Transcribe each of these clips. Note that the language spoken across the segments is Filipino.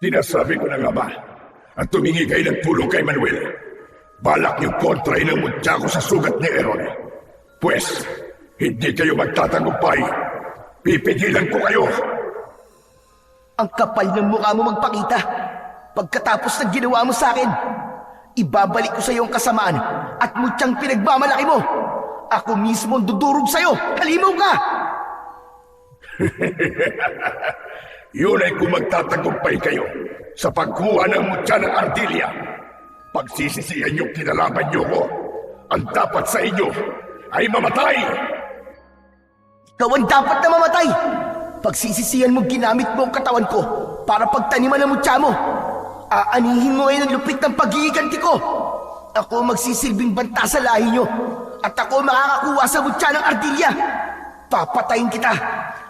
Sinasabi ko na nga ba, at tumingi kayo ng tulong kay Manuel. Balak niyo kontrahin ang mutya ko sa sugat ni Aaron. Pwes, hindi kayo magtatagumpay. Pipigilan ko kayo. Ang kapal ng mukha mo magpakita. Pagkatapos ng ginawa mo sa akin, ibabalik ko sa iyo ang kasamaan at mutyang pinagmamalaki mo. Ako mismo ang dudurog sa iyo. Halimaw ka! Yun ay kung magtatagumpay kayo sa pagkuha ng mutya ng Ardilia. Pagsisisihan niyong kinalaban niyo ko, ang dapat sa inyo ay mamatay! Ikaw ang dapat na mamatay! Pagsisisihan mo ginamit mo ang katawan ko para pagtaniman ng mutya mo. Aanihin mo ngayon ang lupit ng pag-iiganti ko. Ako magsisilbing banta sa lahi niyo at ako makakakuha sa mutya ng Ardilia. Papatayin kita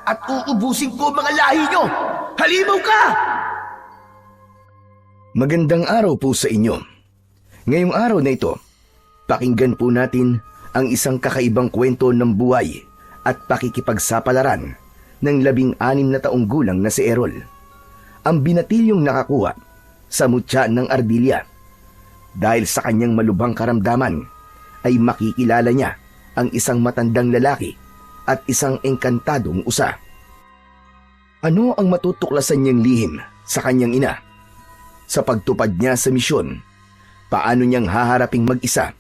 at uubusin ko mga lahi niyo. Halimaw ka! Magandang araw po sa inyo. Ngayong araw na ito, pakinggan po natin ang isang kakaibang kwento ng buhay at pakikipagsapalaran ng 16 na taong gulang na si Errol. Ang binatilyong nakakuha sa mutya ng Ardilia. Dahil sa kanyang malubhang karamdaman, ay makikilala niya ang isang matandang lalaki at isang engkantadong usa. Ano ang matutuklasan niyang lihim sa kanyang ina? Sa pagtupad niya sa misyon, paano niyang haharaping mag-isa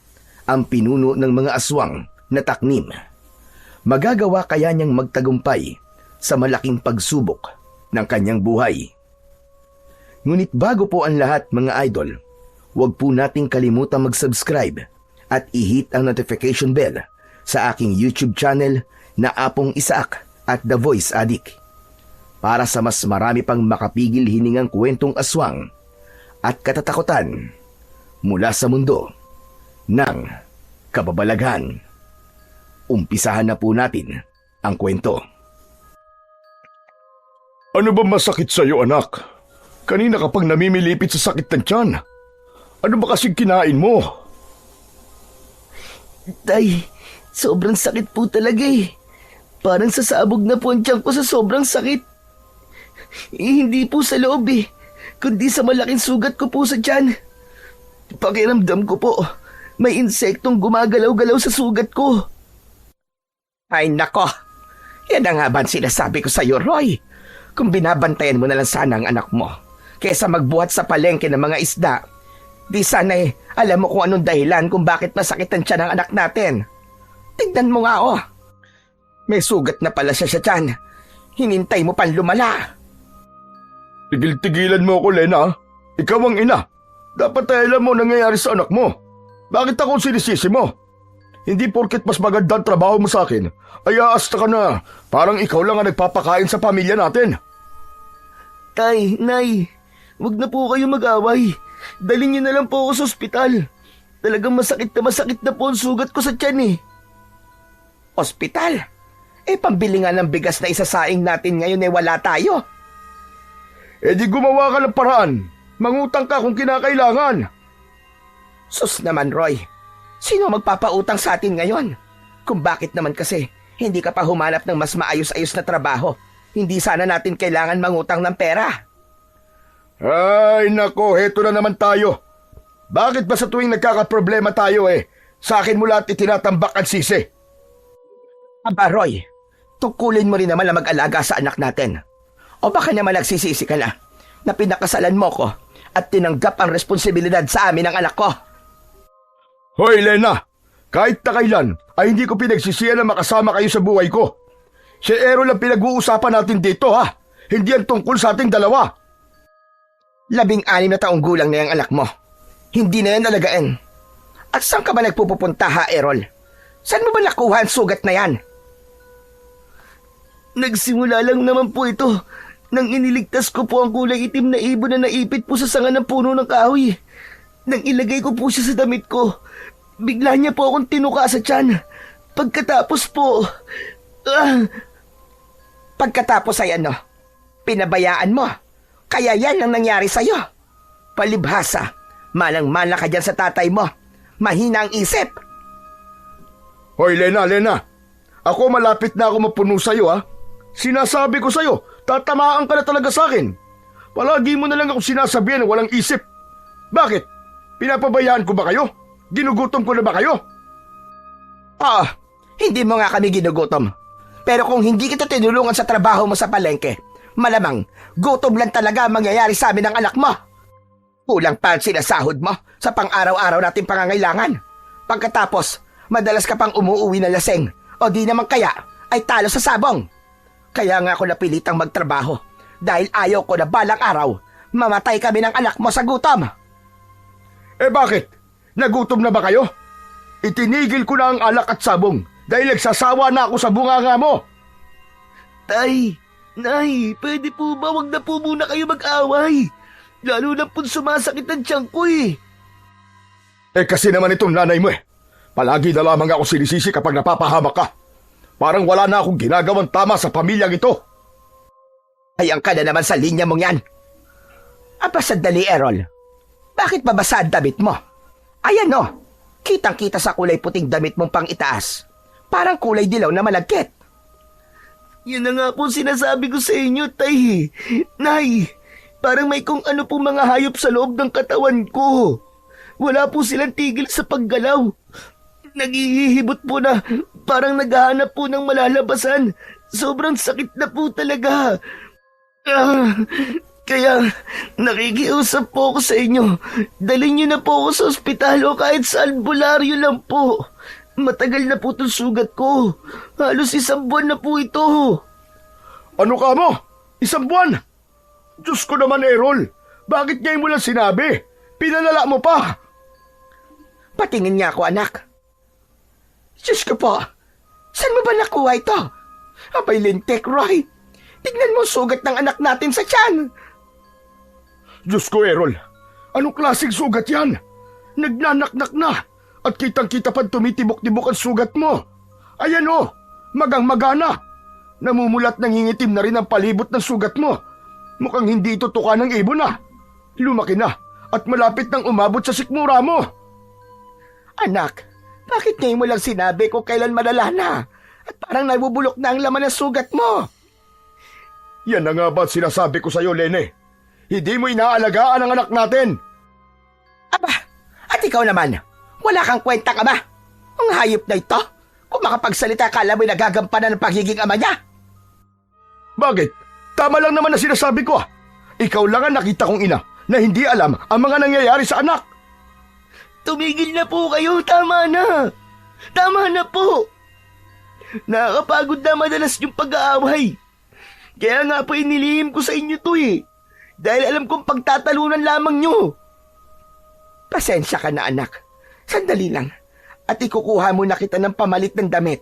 ang pinuno ng mga aswang na taknim? Magagawa kaya niyang magtagumpay sa malaking pagsubok ng kanyang buhay? Ngunit bago po ang lahat mga idol, huwag po nating kalimutan mag-subscribe at i-hit ang notification bell sa aking YouTube channel na Apong Isaak at The Voice Addict para sa mas marami pang makapigil hiningang kwentong aswang at katatakutan mula sa mundo ng kababalaghan. Umpisahan na po natin ang kwento. Ano ba masakit sa'yo, anak? Kanina ka pang namimilipit sa sakit ng tiyan. Ano ba kasing kinain mo? Tay, sobrang sakit po talaga eh. Parang sasabog na po ang tiyan ko sa sobrang sakit. Hindi po sa loob eh, kundi sa malaking sugat ko po sa tiyan. Pakiramdam ko po, may insektong gumagalaw-galaw sa sugat ko. Ay nako, yan ang nga ba sinasabi ko sa iyo, Roy? Kung binabantayan mo na lang sana ang anak mo, kaysa magbuhat sa palengke ng mga isda, di sana alam mo kung anong dahilan kung bakit masakit ang tiyan ng anak natin. Tignan mo nga oh. May sugat na pala siya sa tiyan. Hinintay mo pang lumala. Tigil-tigilan mo ako, Lena. Ikaw ang ina. Dapat ay alam mo nangyayari sa anak mo. Bakit ako sinisisi mo? Hindi porket mas maganda ang trabaho mo sa akin, ay aasta ka na. Parang ikaw lang ang nagpapakain sa pamilya natin. Tay, Nay, wag na po kayo mag-away. Dalhin niyo na lang po ako sa ospital. Talagang masakit na po ang sugat ko sa tiyan eh. Ospital? Pambili nga ng bigas na isasaing natin ngayon wala tayo. Di gumawa ka ng paraan. Mangutang ka kung kinakailangan. Sus naman, Roy. Sino magpapautang sa atin ngayon? Kung bakit naman kasi hindi ka pa humanap ng mas maayos-ayos na trabaho, hindi sana natin kailangan mangutang ng pera. Ay nako, heto na naman tayo. Bakit ba sa tuwing nagkakaproblema tayo sa akin mo lahat itinatambak ang sisi? Aba, Roy, tungkulin mo rin naman na mag-alaga sa anak natin. O baka naman nagsisisi ka na pinakasalan mo ko at tinanggap ang responsibilidad sa amin ng anak ko. Hoy, Lena! Kahit na kailan ay hindi ko pinagsisiyan na makasama kayo sa buhay ko. Si Errol ang pinag-uusapan natin dito, ha? Hindi ang tungkol sa ating dalawa. 16 na taong gulang na yung anak mo. Hindi na yan alagaan. At saan ka ba nagpupunta, ha, Errol? Saan mo ba nakuha ang sugat na yan? Nagsimula lang naman po ito nang iniligtas ko po ang kulay itim na ibon na naipit po sa sanga ng puno ng kahoy. Nang ilagay ko po siya sa damit ko, bigla niya po akong tinuka sa tiyan. Pagkatapos po... Pagkatapos ay ano? Pinabayaan mo. Kaya yan ang nangyari sa'yo. Palibhasa, malang-mala ka dyan sa tatay mo. Mahina ang isip. Hoy, Lena. Ako malapit na ako mapuno sa'yo, ha? Sinasabi ko sa'yo, tatamaan ka na talaga sa akin. Palagi mo na lang ako sinasabihan na walang isip. Bakit? Pinapabayaan ko ba kayo? Ginugutom ko na ba kayo? Oo, hindi mo nga kami ginugutom. Pero kung hindi kita tinulungan sa trabaho mo sa palengke, malamang gutom lang talaga ang mangyayari sa amin ng anak mo. Kulang pa ang sinasahod mo sa pang-araw-araw nating pangangailangan. Pagkatapos, madalas ka pang umuuwi na laseng o di naman kaya ay talo sa sabong. Kaya nga ako napilitang magtrabaho dahil ayaw ko na balang araw mamatay kami ng anak mo sa gutom. Eh bakit? Nagutom na ba kayo? Itinigil ko na ang alak at sabong dahil nagsasawa na ako sa bunganga mo. Tay, Nay, pwede po ba wag na po muna kayo mag-away? Lalo na po sumasakit ang tiyan ko eh. Eh kasi naman itong nanay mo eh. Palagi na lamang ako sinisisi kapag napapahamak ka. Parang wala na akong ginagawang tama sa pamilyang ito. Ayan ka na naman sa linya mong yan. Aba sandali, Errol. Bakit babasa ang damit mo? Ayan o, kitang-kita sa kulay puting damit mong pang itaas. Parang kulay dilaw na malagkit. Yan na nga po sinasabi ko sa inyo, Tay. Nay, parang may kung ano po mga hayop sa loob ng katawan ko. Wala po silang tigil sa paggalaw. Naghihibot po na parang naghahanap po ng malalabasan. Sobrang sakit na po talaga. Kaya nakikiusap po ako sa inyo. Dalhin niyo na po ako sa ospital o kahit sa albularyo lang po. Matagal na po itong sugat ko. Halos 1 buwan na po ito. Ano ka mo? 1 buwan? Diyos ko naman, Errol. Bakit ngayon mo lang sinabi? Pinalala mo pa. Patingin niya ako, anak. Diyos ko po. Saan mo ba nakuha ito? Abay lintik, Roy. Tignan mo sugat ng anak natin sa tiyan. Diyos ko, Errol. Anong klaseng sugat yan? Nagnanaknak na. At kitang-kita pa tumitibok-tibok ang sugat mo. Ayan o, magang-magana. Namumulat nangingitim na rin ang palibot ng sugat mo. Mukhang hindi ito tuka ng ibon na. Lumaki na at malapit nang umabot sa sikmura mo. Anak, bakit ngayon mo lang sinabi kung kailan malala na? At parang nabubulok na ang laman ng sugat mo. Yan na nga ba sinasabi ko sa'yo, Lene? Hindi mo inaalagaan ang anak natin. Aba, at ikaw naman, wala kang kwenta ka ba? Ang hayop na ito, kung makapagsalita ka alam mo'y nagagampanan ng pagiging ama niya. Bakit? Tama lang naman na sinasabi ko. Ikaw lang ang nakita kong ina na hindi alam ang mga nangyayari sa anak. Tumigil na po kayo, tama na. Tama na po. Nakakapagod na madalas yung pag-aaway. Kaya nga po inilihim ko sa inyo to eh. Dahil alam kong pagtatalunan lamang nyo. Pasensya ka na anak. Sandali lang. At ikukuha mo na kita ng pamalit ng damit.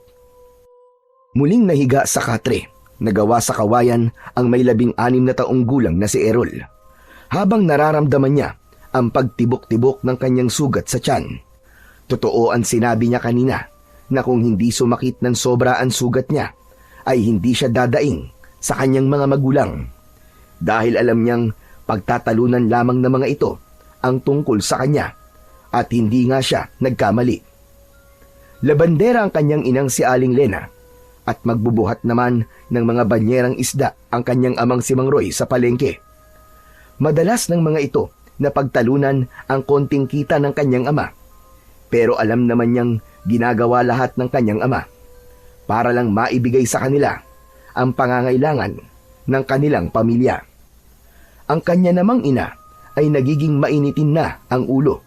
Muling nahiga sa katre, nagawa sa kawayan ang may 16 na taong gulang na si Errol. Habang nararamdaman niya ang pagtibok-tibok ng kanyang sugat sa tiyan. Totoo ang sinabi niya kanina na kung hindi sumakit ng sobra ang sugat niya, ay hindi siya dadaing sa kanyang mga magulang. Dahil alam niyang pagtatalunan lamang ng mga ito ang tungkol sa kanya at hindi nga siya nagkamali. Labandera ang kanyang inang si Aling Lena at magbubuhat naman ng mga banyerang isda ang kanyang amang si Mang Roy sa palengke. Madalas ng mga ito na pagtalunan ang konting kita ng kanyang ama. Pero alam naman niyang ginagawa lahat ng kanyang ama para lang maibigay sa kanila ang pangangailangan ng kanilang pamilya. Ang kanya namang ina ay nagiging mainitin na ang ulo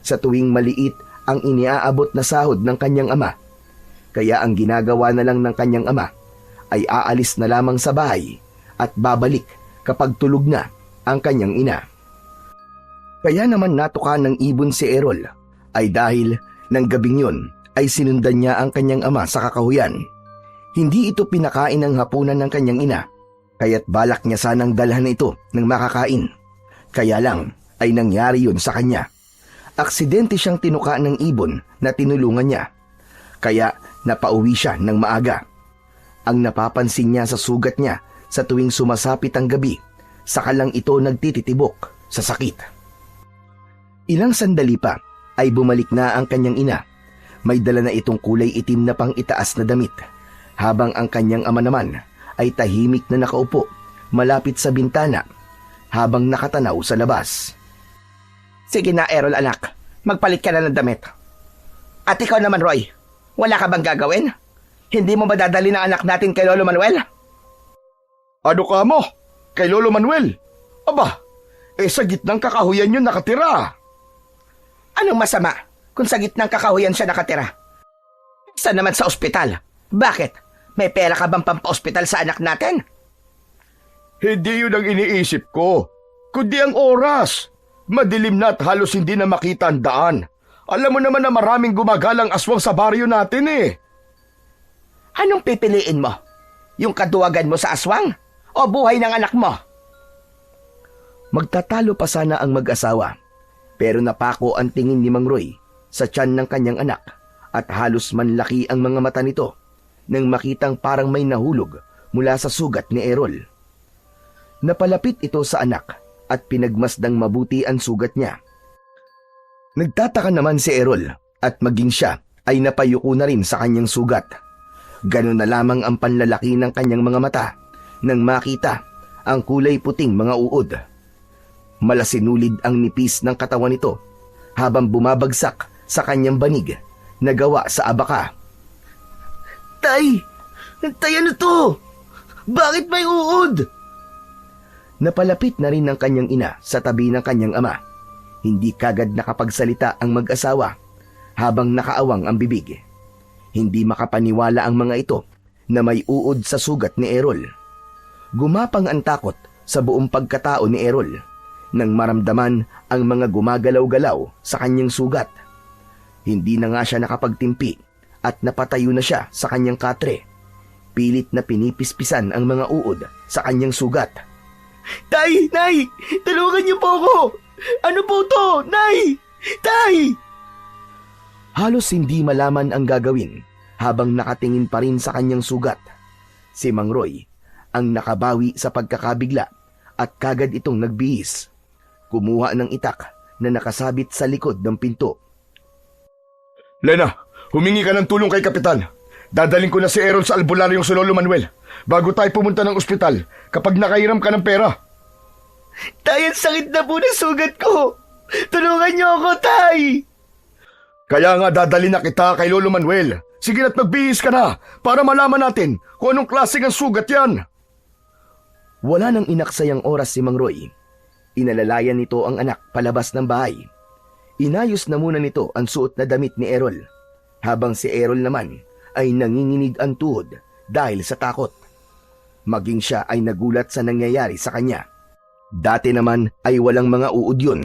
sa tuwing maliit ang iniaabot na sahod ng kanyang ama. Kaya ang ginagawa na lang ng kanyang ama ay aalis na lamang sa bahay at babalik kapag tulog na ang kanyang ina. Kaya naman natuka ng ibon si Errol ay dahil ng gabing yon ay sinundan niya ang kanyang ama sa kakahuyan. Hindi ito pinakain ng hapunan ng kanyang ina, kaya't balak niya sanang dalhan ito ng makakain. Kaya lang ay nangyari yun sa kanya. Aksidente siyang tinuka ng ibon na tinulungan niya, kaya napauwi siya ng maaga. Ang napapansin niya sa sugat niya sa tuwing sumasapit ang gabi, saka lang ito nagtititibok sa sakit. Ilang sandali pa ay bumalik na ang kanyang ina. May dala na itong kulay itim na pang itaas na damit, habang ang kanyang ama naman ay tahimik na nakaupo malapit sa bintana habang nakatanaw sa labas. Sige na, Errol anak. Magpalit ka na ng damit. At ikaw naman, Roy. Wala ka bang gagawin? Hindi mo ba dadali ng anak natin kay Lolo Manuel? Ano ka mo? Kay Lolo Manuel? Aba, sa gitnang kakahuyan yun nakatira. Anong masama kung sa gitnang kakahuyan siya nakatira? Saan naman sa ospital? Bakit? May pera ka bang pampa-ospital sa anak natin? Hindi yun ang iniisip ko, kundi ang oras. Madilim na at halos hindi na makita ang daan. Alam mo naman na maraming gumagalang aswang sa baryo natin eh. Anong pipiliin mo? Yung kaduwagan mo sa aswang? O buhay ng anak mo? Magtatalo pa sana ang mag-asawa, pero napako ang tingin ni Mang Roy sa tiyan ng kanyang anak at halos manlaki ang mga mata nito nang makitang parang may nahulog mula sa sugat ni Errol. Napalapit ito sa anak at pinagmasdang mabuti ang sugat niya. Nagtataka naman si Errol at maging siya ay napayuko na rin sa kanyang sugat. Ganun na lamang ang panlalaki ng kanyang mga mata nang makita ang kulay puting mga uod. Malasinulid ang nipis ng katawan nito habang bumabagsak sa kanyang banig na gawa sa abaka. Tay! Tay, ano to? Bakit may uod? Napalapit na rin ng kanyang ina sa tabi ng kanyang ama. Hindi kagad nakapagsalita ang mag-asawa habang nakaawang ang bibig. Hindi makapaniwala ang mga ito na may uod sa sugat ni Errol. Gumapang ang takot sa buong pagkatao ni Errol nang maramdaman ang mga gumagalaw-galaw sa kanyang sugat. Hindi na nga siya nakapagtimpi at napatayo na siya sa kanyang katre. Pilit na pinipispisan ang mga uod sa kanyang sugat. Tay! Nay! Tulungan niyo po ako! Ano po to? Nay! Tay! Halos hindi malaman ang gagawin habang nakatingin pa rin sa kanyang sugat. Si Mang Roy ang nakabawi sa pagkakabigla at kagad itong nagbihis. Kumuha ng itak na nakasabit sa likod ng pinto. Lena, humingi ka ng tulong kay Kapitan. Dadaling ko na si Errol sa albularyong si Lolo Manuel bago tayo pumunta ng ospital kapag nakahiram ka ng pera. Tay, ang sakit na po ng sugat ko! Tulungan niyo ako, Tay! Kaya nga dadali na kita kay Lolo Manuel. Sige na't magbihis ka na para malaman natin kung anong klaseng ang sugat yan. Wala nang inaksayang oras si Mang Roy. Inalalayan nito ang anak palabas ng bahay. Inayos na muna nito ang suot na damit ni Errol, habang si Errol naman ay nanginginig ang tuhod dahil sa takot. Maging siya ay nagulat sa nangyayari sa kanya. Dati naman ay walang mga uod yun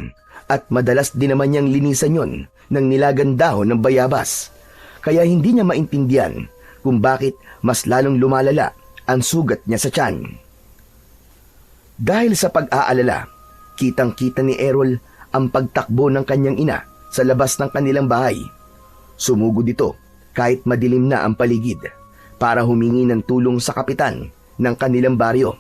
at madalas din naman niyang linisan yun ng nilagang dahon ng bayabas. Kaya hindi niya maintindihan kung bakit mas lalong lumalala ang sugat niya sa tiyan. Dahil sa pag-aalala, kitang-kita ni Errol ang pagtakbo ng kanyang ina sa labas ng kanilang bahay. Sumugod ito kahit madilim na ang paligid para humingi ng tulong sa kapitan ng kanilang baryo.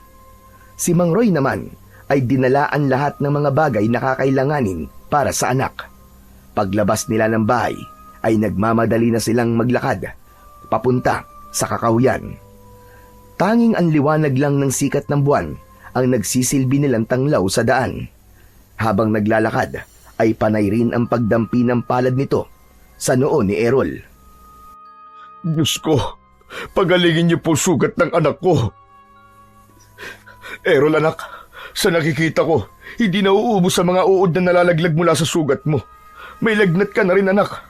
Si Mang Roy naman ay dinalaan lahat ng mga bagay na kakailanganin para sa anak. Paglabas nila ng bahay ay nagmamadali na silang maglakad papunta sa kakahuyan. Tanging ang liwanag lang ng sikat ng buwan ang nagsisilbi nilang tanglaw sa daan. Habang naglalakad ay panay rin ang pagdampi ng palad nito sa noo ni Errol. Diyos ko, pagalingin niyo po sugat ng anak ko. Errol anak, sa nakikita ko, hindi na uubos sa mga uod na nalalaglag mula sa sugat mo. May lagnat ka na rin anak.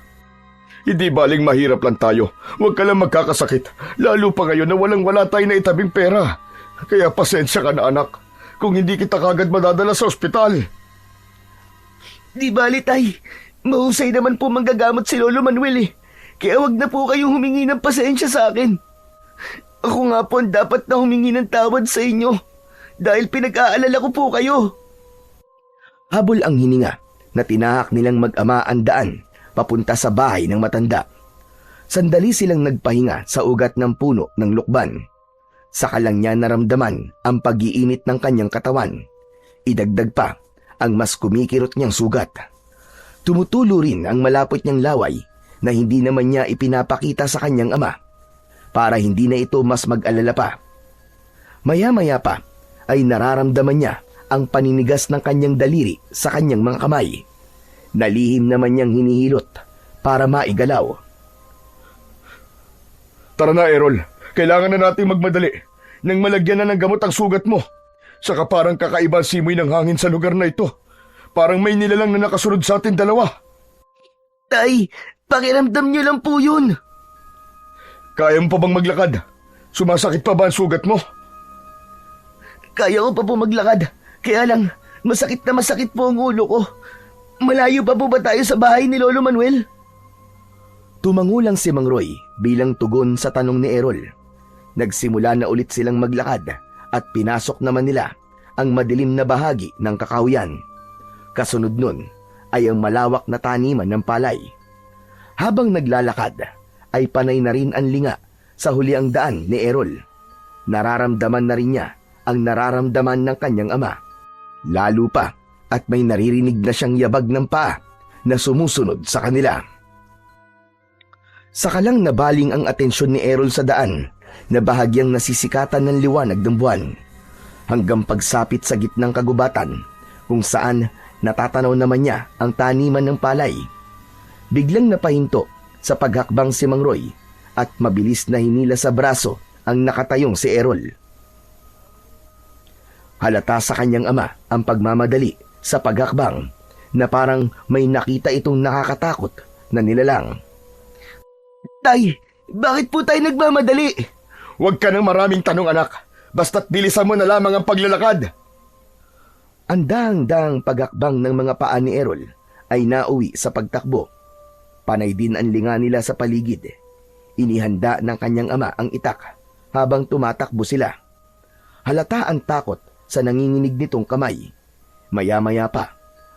Hindi baling mahirap lang tayo. Huwag ka lang magkakasakit. Lalo pa ngayon na walang-wala tayo na itabing pera. Kaya pasensya ka na anak. Kung hindi kita kagad madadala sa ospital. Di bali, Tay. Mahusay naman po manggagamot si Lolo Manuel eh. Kaya wag na po kayong humingi ng pasensya sa akin. Ako nga po ang dapat na humingi ng tawad sa inyo. Dahil pinag-aalala ko po kayo. Habol ang hininga na tinahak nilang mag-ama ang daan papunta sa bahay ng matanda. Sandali silang nagpahinga sa ugat ng puno ng lukban. Saka lang niya naramdaman ang pag-iinit ng kanyang katawan. Idagdag pa ang mas kumikirot niyang sugat. Tumutulo rin ang malapot niyang laway na hindi naman niya ipinapakita sa kanyang ama para hindi na ito mas mag-alala pa. Maya-maya pa ay nararamdaman niya ang paninigas ng kanyang daliri sa kanyang mga kamay. Nalihim naman niyang hinihilot para maigalaw. Tara na, Errol. Kailangan na nating magmadali. Nang malagyan na ng gamot ang sugat mo. Saka parang kakaiba ang simoy ng hangin sa lugar na ito. Parang may nilalang na nakasunod sa atin dalawa. Tay, pakiramdam niyo lang po yun. Kaya mo pa bang maglakad? Sumasakit pa ba ang sugat mo? Kaya ko pa po maglakad. Kaya lang, masakit na masakit po ang ulo ko. Malayo pa po ba tayo sa bahay ni Lolo Manuel? Tumangulang si Mang Roy bilang tugon sa tanong ni Errol. Nagsimula na ulit silang maglakad at pinasok naman nila ang madilim na bahagi ng kakahuyan. Kasunod nun ay ang malawak na taniman ng palay. Habang naglalakad ay panay na rin ang linga sa huli ang daan ni Errol. Nararamdaman na rin niya ang nararamdaman ng kanyang ama. Lalo pa at may naririnig na siyang yabag ng paa na sumusunod sa kanila. Sakalang nabaling ang atensyon ni Errol sa daan na bahagyang nasisikatan ng liwanag ng buwan hanggang pagsapit sa gitnang kagubatan kung saan natatanaw naman niya ang taniman ng palay. Biglang napahinto sa paghakbang si Mang Roy at mabilis na hinila sa braso ang nakatayong si Errol. Halata sa kanyang ama ang pagmamadali sa paghakbang na parang may nakita itong nakakatakot na nilalang. Tay, bakit po tayo nagmamadali? Huwag ka ng maraming tanong, anak. Basta't bilisan mo na lamang ang paglalakad. Ang daang-daang paghakbang ng mga paa ni Errol ay nauwi sa pagtakbo. Panay din ang linga nila sa paligid. Inihanda ng kanyang ama ang itak habang tumatakbo sila. Halata ang takot sa nanginginig nitong kamay. Maya-maya pa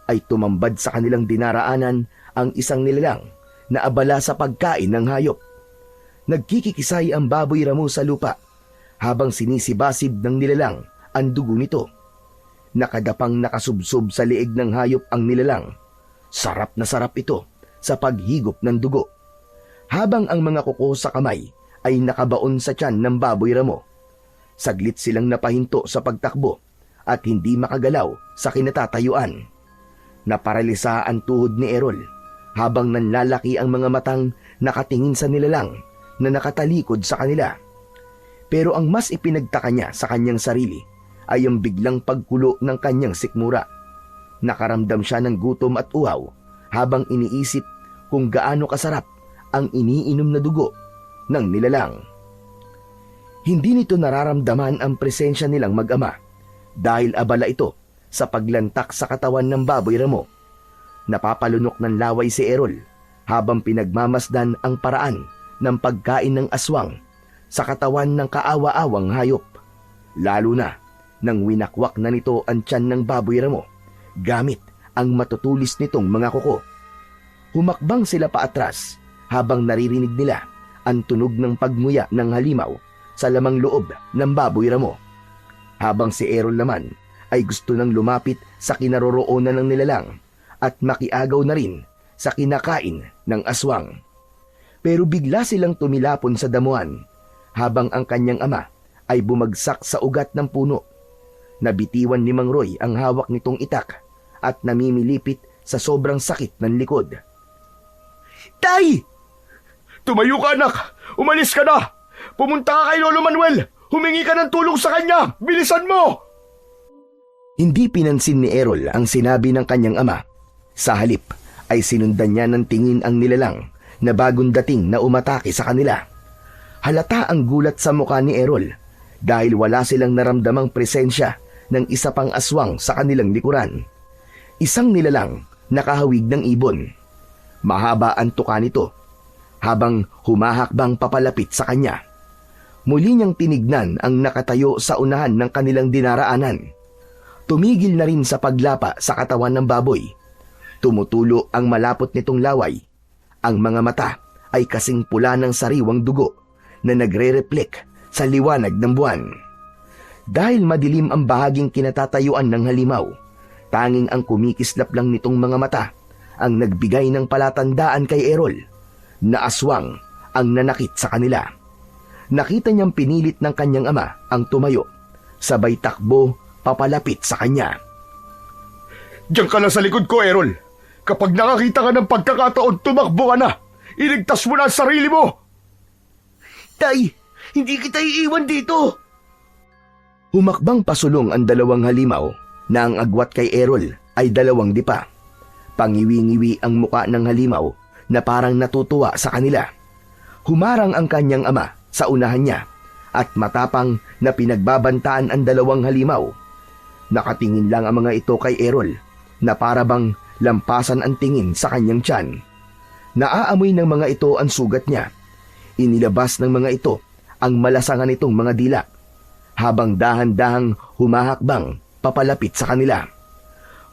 ay tumambad sa kanilang dinaraanan ang isang nilalang na abala sa pagkain ng hayop. Nagkikikisay ang baboy ramo sa lupa habang sinisibasib ng nilalang ang dugo nito. Nakadapang nakasubsob sa liig ng hayop ang nilalang. Sarap na sarap ito sa paghigop ng dugo. Habang ang mga kuko sa kamay ay nakabaon sa tiyan ng baboy ramo. Saglit silang napahinto sa pagtakbo at hindi makagalaw sa kinatatayuan. Naparalisa ang tuhod ni Errol habang nanlalaki ang mga matang nakatingin sa nilalang na nakatalikod sa kanila. Pero ang mas ipinagtaka niya sa kanyang sarili ay ang biglang pagkulo ng kanyang sikmura. Nakaramdam siya ng gutom at uhaw habang iniisip kung gaano kasarap ang iniinom na dugo ng nilalang. Hindi nito nararamdaman ang presensya nilang mag-ama dahil abala ito sa paglantak sa katawan ng baboy ramo. Napapalunok ng laway si Errol habang pinagmamasdan ang paraan ng pagkain ng aswang sa katawan ng kaawa-awang hayop. Lalo na nang winakwak na nito ang tiyan ng baboy ramo gamit ang matutulis nitong mga kuko. Humakbang sila paatras habang naririnig nila ang tunog ng pagmuya ng halimaw sa lamang loob ng baboy ramo. Habang si Errol naman ay gusto nang lumapit sa kinaroroonan ng nilalang at makiagaw na rin sa kinakain ng aswang. Pero bigla silang tumilapon sa damuhan habang ang kanyang ama ay bumagsak sa ugat ng puno. Nabitiwan ni Mang Roy ang hawak nitong itak at namimilipit sa sobrang sakit ng likod. Tay! Tumayo ka, anak! Umalis ka na! Pumunta ka kay Lolo Manuel! Humingi ka ng tulong sa kanya! Bilisan mo! Hindi pinansin ni Errol ang sinabi ng kanyang ama. Sa halip ay sinundan niya ng tingin ang nilalang na bagong dating na umatake sa kanila. Halata ang gulat sa mukha ni Errol dahil wala silang naramdamang presensya ng isa pang aswang sa kanilang likuran. Isang nilalang nakahawig ng ibon. Mahaba ang tuka nito habang humahakbang papalapit sa kanya. Muli niyang tinignan ang nakatayo sa unahan ng kanilang dinaraanan. Tumigil na rin sa paglapa sa katawan ng baboy. Tumutulo ang malapot nitong laway. Ang mga mata ay kasing pula ng sariwang dugo na nagre-reflect sa liwanag ng buwan. Dahil madilim ang bahaging kinatatayuan ng halimaw, tanging ang kumikislap lang nitong mga mata ang nagbigay ng palatandaan kay Errol na aswang ang nanakit sa kanila. Nakita niyang pinilit ng kanyang ama ang tumayo. Sabay takbo papalapit sa kanya. Diyan ka lang sa likod ko, Errol. Kapag nakakita ka ng pagkakataon, tumakbo ka na. Iligtas mo na ang sarili mo. Tay, hindi kita iiwan dito. Humakbang pasulong ang dalawang halimaw na ang agwat kay Errol ay dalawang dipa. Pangiwi-ngiwi ang muka ng halimaw na parang natutuwa sa kanila. Humarang ang kanyang ama sa unahan niya at matapang na pinagbabantaan ang dalawang halimaw. Nakatingin lang ang mga ito kay Errol na parabang lampasan ang tingin sa kanyang tiyan. Naaamoy ng mga ito ang sugat niya. Inilabas ng mga ito ang malasangan nitong mga dila habang dahan-dahang humahakbang papalapit sa kanila.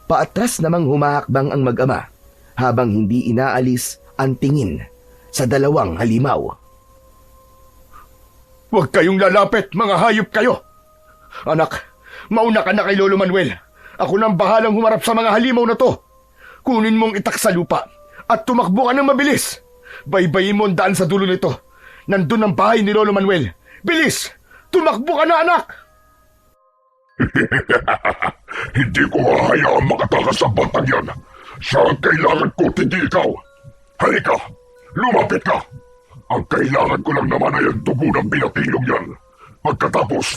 Paatras namang humahakbang ang mag-ama habang hindi inaalis ang tingin sa dalawang halimaw. Huwag kayong lalapit, mga hayop kayo. Anak, mauna ka na kay Lolo Manuel. Ako nang bahalang humarap sa mga halimaw na to. Kunin mong itak sa lupa at tumakbo ka ng mabilis. Baybayin mo ang daan sa dulo nito. Nandun ang bahay ni Lolo Manuel. Bilis! Tumakbo ka na, anak! Hindi ko hahayaang makatakas sa batang yan. Siya ang kailangan ko, hindi ikaw. Halika, lumapit ka. Ang kailangan ko lang naman ay ang dugo ng binatilyong yan. Pagkatapos,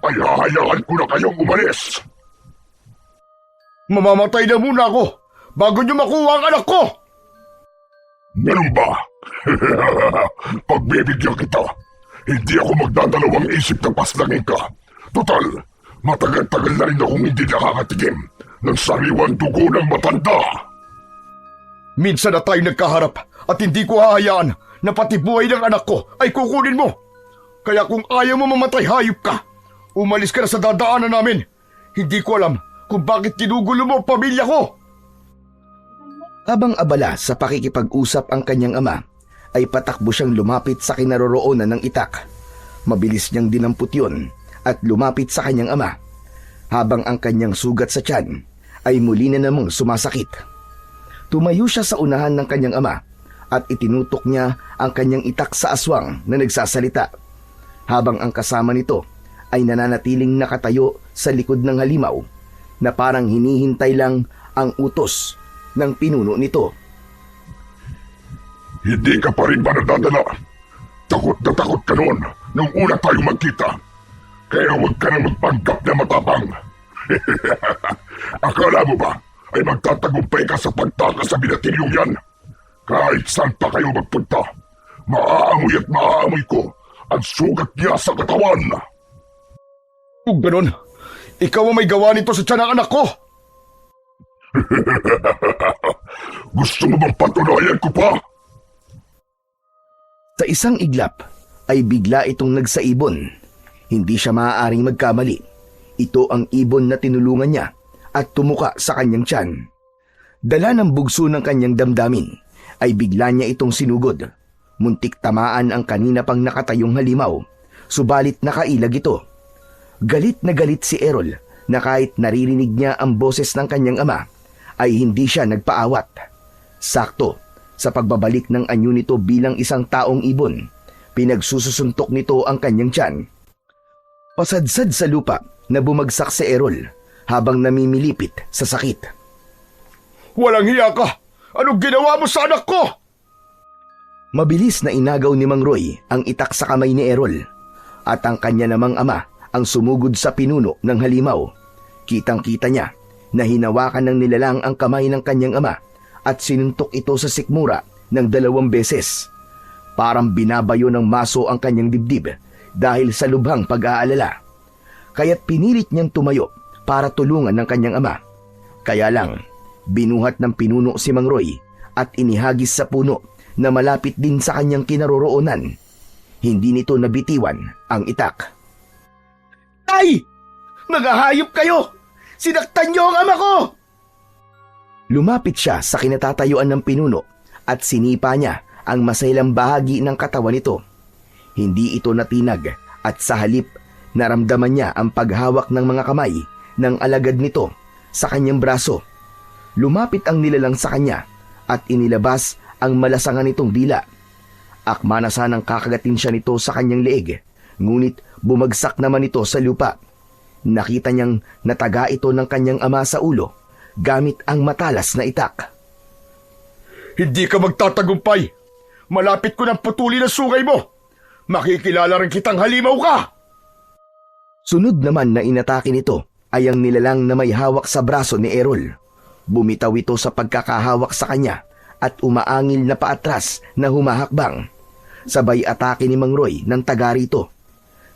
ay hahayaan ko na kayong umalis. Mamamatay na muna ako bago niyo makuha ang anak ko! Ganun ba? Pagbibigyan kita. Hindi ako magdadalawang isip na paslangin ka. Total, matagal-tagal na rin akong hindi nakakatigim ng sariwang dugo ng matanda. Minsan na tayo nagkaharap at hindi ko hahayaan na pati buhay ng anak ko ay kukunin mo. Kaya kung ayaw mo mamatay, hayop ka. Umalis ka na sa dadaanan namin. Hindi ko alam kung bakit ginugulo mo ang pamilya ko. Habang abala sa pakikipag-usap ang kanyang ama, ay patakbo siyang lumapit sa kinaroroonan ng itak. Mabilis niyang dinampot yun at lumapit sa kanyang ama, habang ang kanyang sugat sa tiyan ay muli na namang sumasakit. Tumayo siya sa unahan ng kanyang ama at itinutok niya ang kanyang itak sa aswang na nagsasalita, habang ang kasama nito ay nananatiling nakatayo sa likod ng halimaw na parang hinihintay lang ang utos ng pinuno nito. Hindi ka pa rin ba nadadala? Takot na takot ka noon nung una tayo magkita. Kaya huwag ka na magpanggap na matapang. Akala mo ba ay magtatagumpay ka sa pagtakas sa binatilyong yan? Kahit saan pa kayo magpunta, maaamoy at maaamoy ko ang sugat niya sa katawan. Kung ganun, ikaw ang may gawa nito sa tiyan ng anak ko. Gusto mo bang patunayan ko pa? Sa isang iglap ay bigla itong nagsaibon. Hindi siya maaaring magkamali. Ito ang ibon na tinulungan niya at tumuka sa kanyang tiyan. Dala ng bugso ng kanyang damdamin ay bigla niya itong sinugod. Muntik tamaan ang kanina pang nakatayong halimaw, subalit nakailag ito. Galit na galit si Errol na kahit naririnig niya ang boses ng kanyang ama ay hindi siya nagpaawat. Sakto, sa pagbabalik ng anyo nito bilang isang taong ibon, pinagsususuntok nito ang kanyang tiyan. Pasadsad sa lupa na bumagsak si Errol habang namimilipit sa sakit. Walang hiya ka! Anong ginawa mo sa anak ko? Mabilis na inagaw ni Mang Roy ang itak sa kamay ni Errol at ang kanya namang ama ang sumugod sa pinuno ng halimaw. Kitang-kita niya na hinawakan ng nilalang ang kamay ng kanyang ama at sinuntok ito sa sikmura ng 2 beses. Parang binabayo ng maso ang kanyang dibdib dahil sa lubhang pag-aalala. Kaya't pinilit niyang tumayo para tulungan ng kanyang ama. Kaya lang, binuhat ng pinuno si Mang Roy at inihagis sa puno na malapit din sa kanyang kinaroroonan. Hindi nito nabitiwan ang itak. Tay! Mga hayop kayo! Sinaktan niyo ang ama ko! Lumapit siya sa kinatatayuan ng pinuno at sinipa niya ang masailang bahagi ng katawan nito. Hindi ito natinag at sa halip naramdaman niya ang paghawak ng mga kamay ng alagad nito sa kanyang braso. Lumapit ang nilalang sa kanya at inilabas ang malasangan nitong dila. Akma na sanang kakagatin siya nito sa kanyang leeg, ngunit bumagsak naman ito sa lupa. Nakita niyang nataga ito ng kanyang ama sa ulo gamit ang matalas na itak. Hindi ka magtatagumpay. Malapit ko ng putulin ang sungay mo. Makikilala rin kitang halimaw ka. Sunod naman na inatake nito ay ang nilalang na may hawak sa braso ni Errol. Bumitaw ito sa pagkakahawak sa kanya at umaangil na paatras na humahakbang. Sabay atake ni Mang Roy ng taga rito.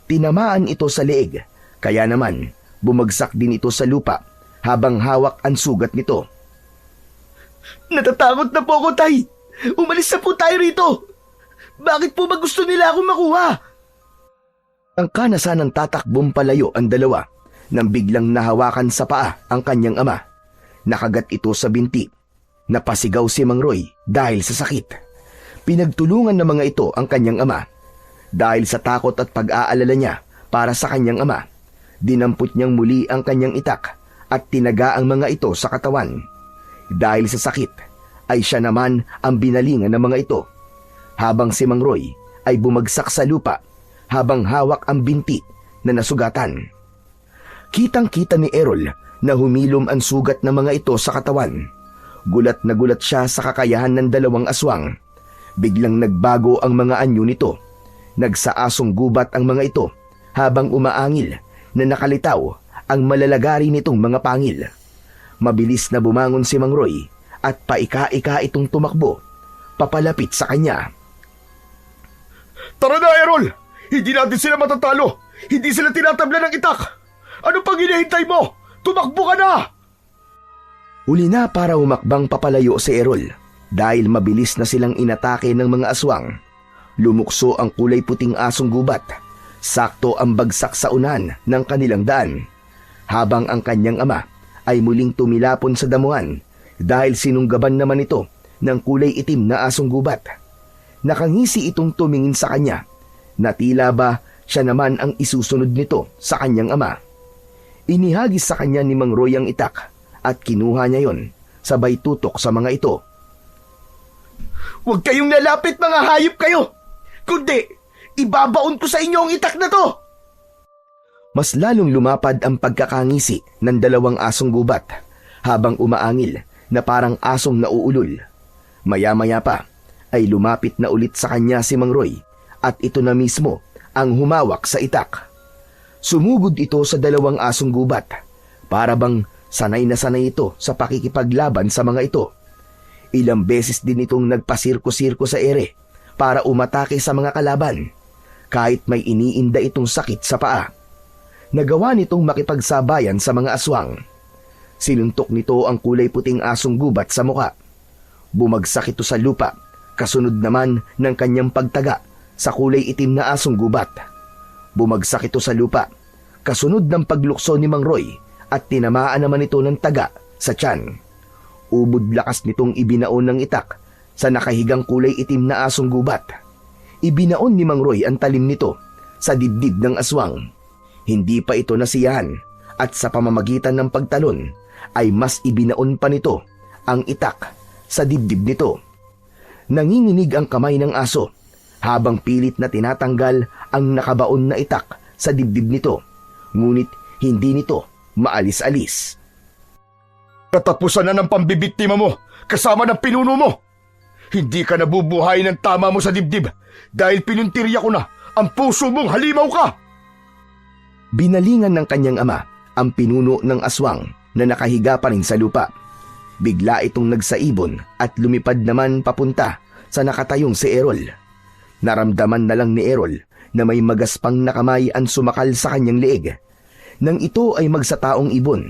Tinamaan ito sa leeg, kaya naman bumagsak din ito sa lupa habang hawak ang sugat nito. Natatakot na po ako, Tay. Umalis na po tayo rito. Bakit po ba gusto nila akong makuha? Ang kanasanang tatakbong palayo ang dalawa nang biglang nahawakan sa paa ang kanyang ama. Nakagat ito sa binti. Napasigaw si Mang Roy dahil sa sakit. Pinagtulungan ng mga ito ang kanyang ama. Dahil sa takot at pag-aalala niya para sa kanyang ama, dinampot niyang muli ang kanyang itak at tinaga ang mga ito sa katawan. Dahil sa sakit, ay siya naman ang binalingan ng mga ito. Habang si Mang Roy ay bumagsak sa lupa habang hawak ang binti na nasugatan. Kitang-kita ni Errol na humilom ang sugat ng mga ito sa katawan. Gulat na gulat siya sa kakayahan ng dalawang aswang. Biglang nagbago ang mga anyo nito. Nagsaasong gubat ang mga ito habang umaangil na nakalitaw ang malalagari nitong mga pangil. Mabilis na bumangon si Mang Roy at paika-ika itong tumakbo papalapit sa kanya. Tara na, Errol! Hindi natin sila matatalo! Hindi sila tinatabla ng itak! Ano pang hinihintay mo? Tumakbo ka na! Uli na para humakbang papalayo si Errol dahil mabilis na silang inatake ng mga aswang. Lumukso ang kulay puting asong gubat. Sakto ang bagsak sa unan ng kanilang daan. Habang ang kanyang ama ay muling tumilapon sa damuhan dahil sinunggaban naman ito ng kulay itim na asong gubat. Nakangisi itong tumingin sa kanya na tila ba siya naman ang isusunod nito sa kanyang ama. Inihagis sa kanya ni Mang Roy ang itak at kinuha niya yon sabay tutok sa mga ito. Huwag kayong lalapit, mga hayop kayo! Kundi, ibabaon ko sa inyo ang itak na to! Mas lalong lumapad ang pagkakangisi ng dalawang asong gubat habang umaangil na parang asong nauulol. Maya-maya pa ay lumapit na ulit sa kanya si Mang Roy at ito na mismo ang humawak sa itak. Sumugod ito sa dalawang asong gubat para bang sanay na sanay ito sa pakikipaglaban sa mga ito. Ilang beses din itong nagpasirko-sirko sa ere para umatake sa mga kalaban kahit may iniinda itong sakit sa paa. Nagawa nitong makipagsabayan sa mga aswang. Sinuntok nito ang kulay puting asong gubat sa muka. Bumagsak ito sa lupa, kasunod naman ng kanyang pagtaga sa kulay itim na asong gubat. Bumagsak ito sa lupa, kasunod ng paglukso ni Mang Roy at tinamaan naman ito ng taga sa tiyan. Ubod lakas nitong ibinaon ng itak sa nakahigang kulay itim na asong gubat. Ibinaon ni Mang Roy ang talim nito sa dibdib ng aswang. Hindi pa ito nasiyahan at sa pamamagitan ng pagtalon ay mas ibinaon pa nito ang itak sa dibdib nito. Nanginginig ang kamay ng aso habang pilit na tinatanggal ang nakabaon na itak sa dibdib nito, ngunit hindi nito maalis-alis. Katapusan na ng pambibiktima mo kasama ng pinuno mo. Hindi ka nabubuhay ng tama mo sa dibdib dahil pinuntirya ko na ang puso mong halimaw ka. Binalingan ng kanyang ama ang pinuno ng aswang na nakahiga pa rin sa lupa. Bigla itong nagsaibon at lumipad naman papunta sa nakatayong si Errol. Naramdaman na lang ni Errol na may magaspang na kamay ang sumakal sa kanyang leeg. Nang ito ay magsataong ibon,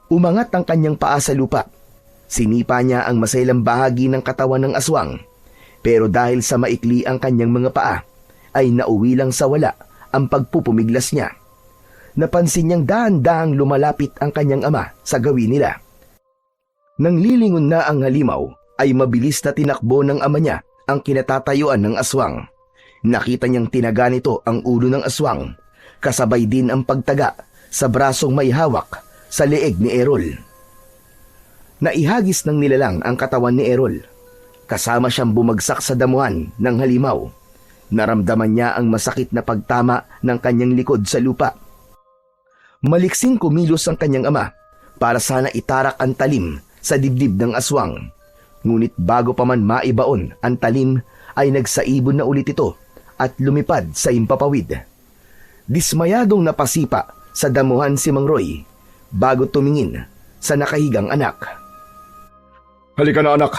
umangat ang kanyang paa sa lupa. Sinipa niya ang masailang bahagi ng katawan ng aswang, pero dahil sa maikli ang kanyang mga paa, ay nauwi lang sa wala ang pagpupumiglas niya. Napansin niyang dahan-dahang lumalapit ang kanyang ama sa gawin nila. Nang lilingon na ang halimaw, ay mabilis na tinakbo ng ama niya ang kinatatayuan ng aswang. Nakita niyang tinaga nito ang ulo ng aswang, kasabay din ang pagtaga sa brasong may hawak sa leeg ni Errol. Naihagis ng nilalang ang katawan ni Errol. Kasama siyang bumagsak sa damuhan ng halimaw. Naramdaman niya ang masakit na pagtama ng kanyang likod sa lupa. Maliksing kumilos ang kanyang ama para sana itarak ang talim sa dibdib ng aswang. Ngunit bago pa man maibaon ang talim ay nagsaibon na ulit ito at lumipad sa impapawid. Dismayadong napasipa sa damuhan si Mang Roy bago tumingin sa nakahigang anak. Halika na anak,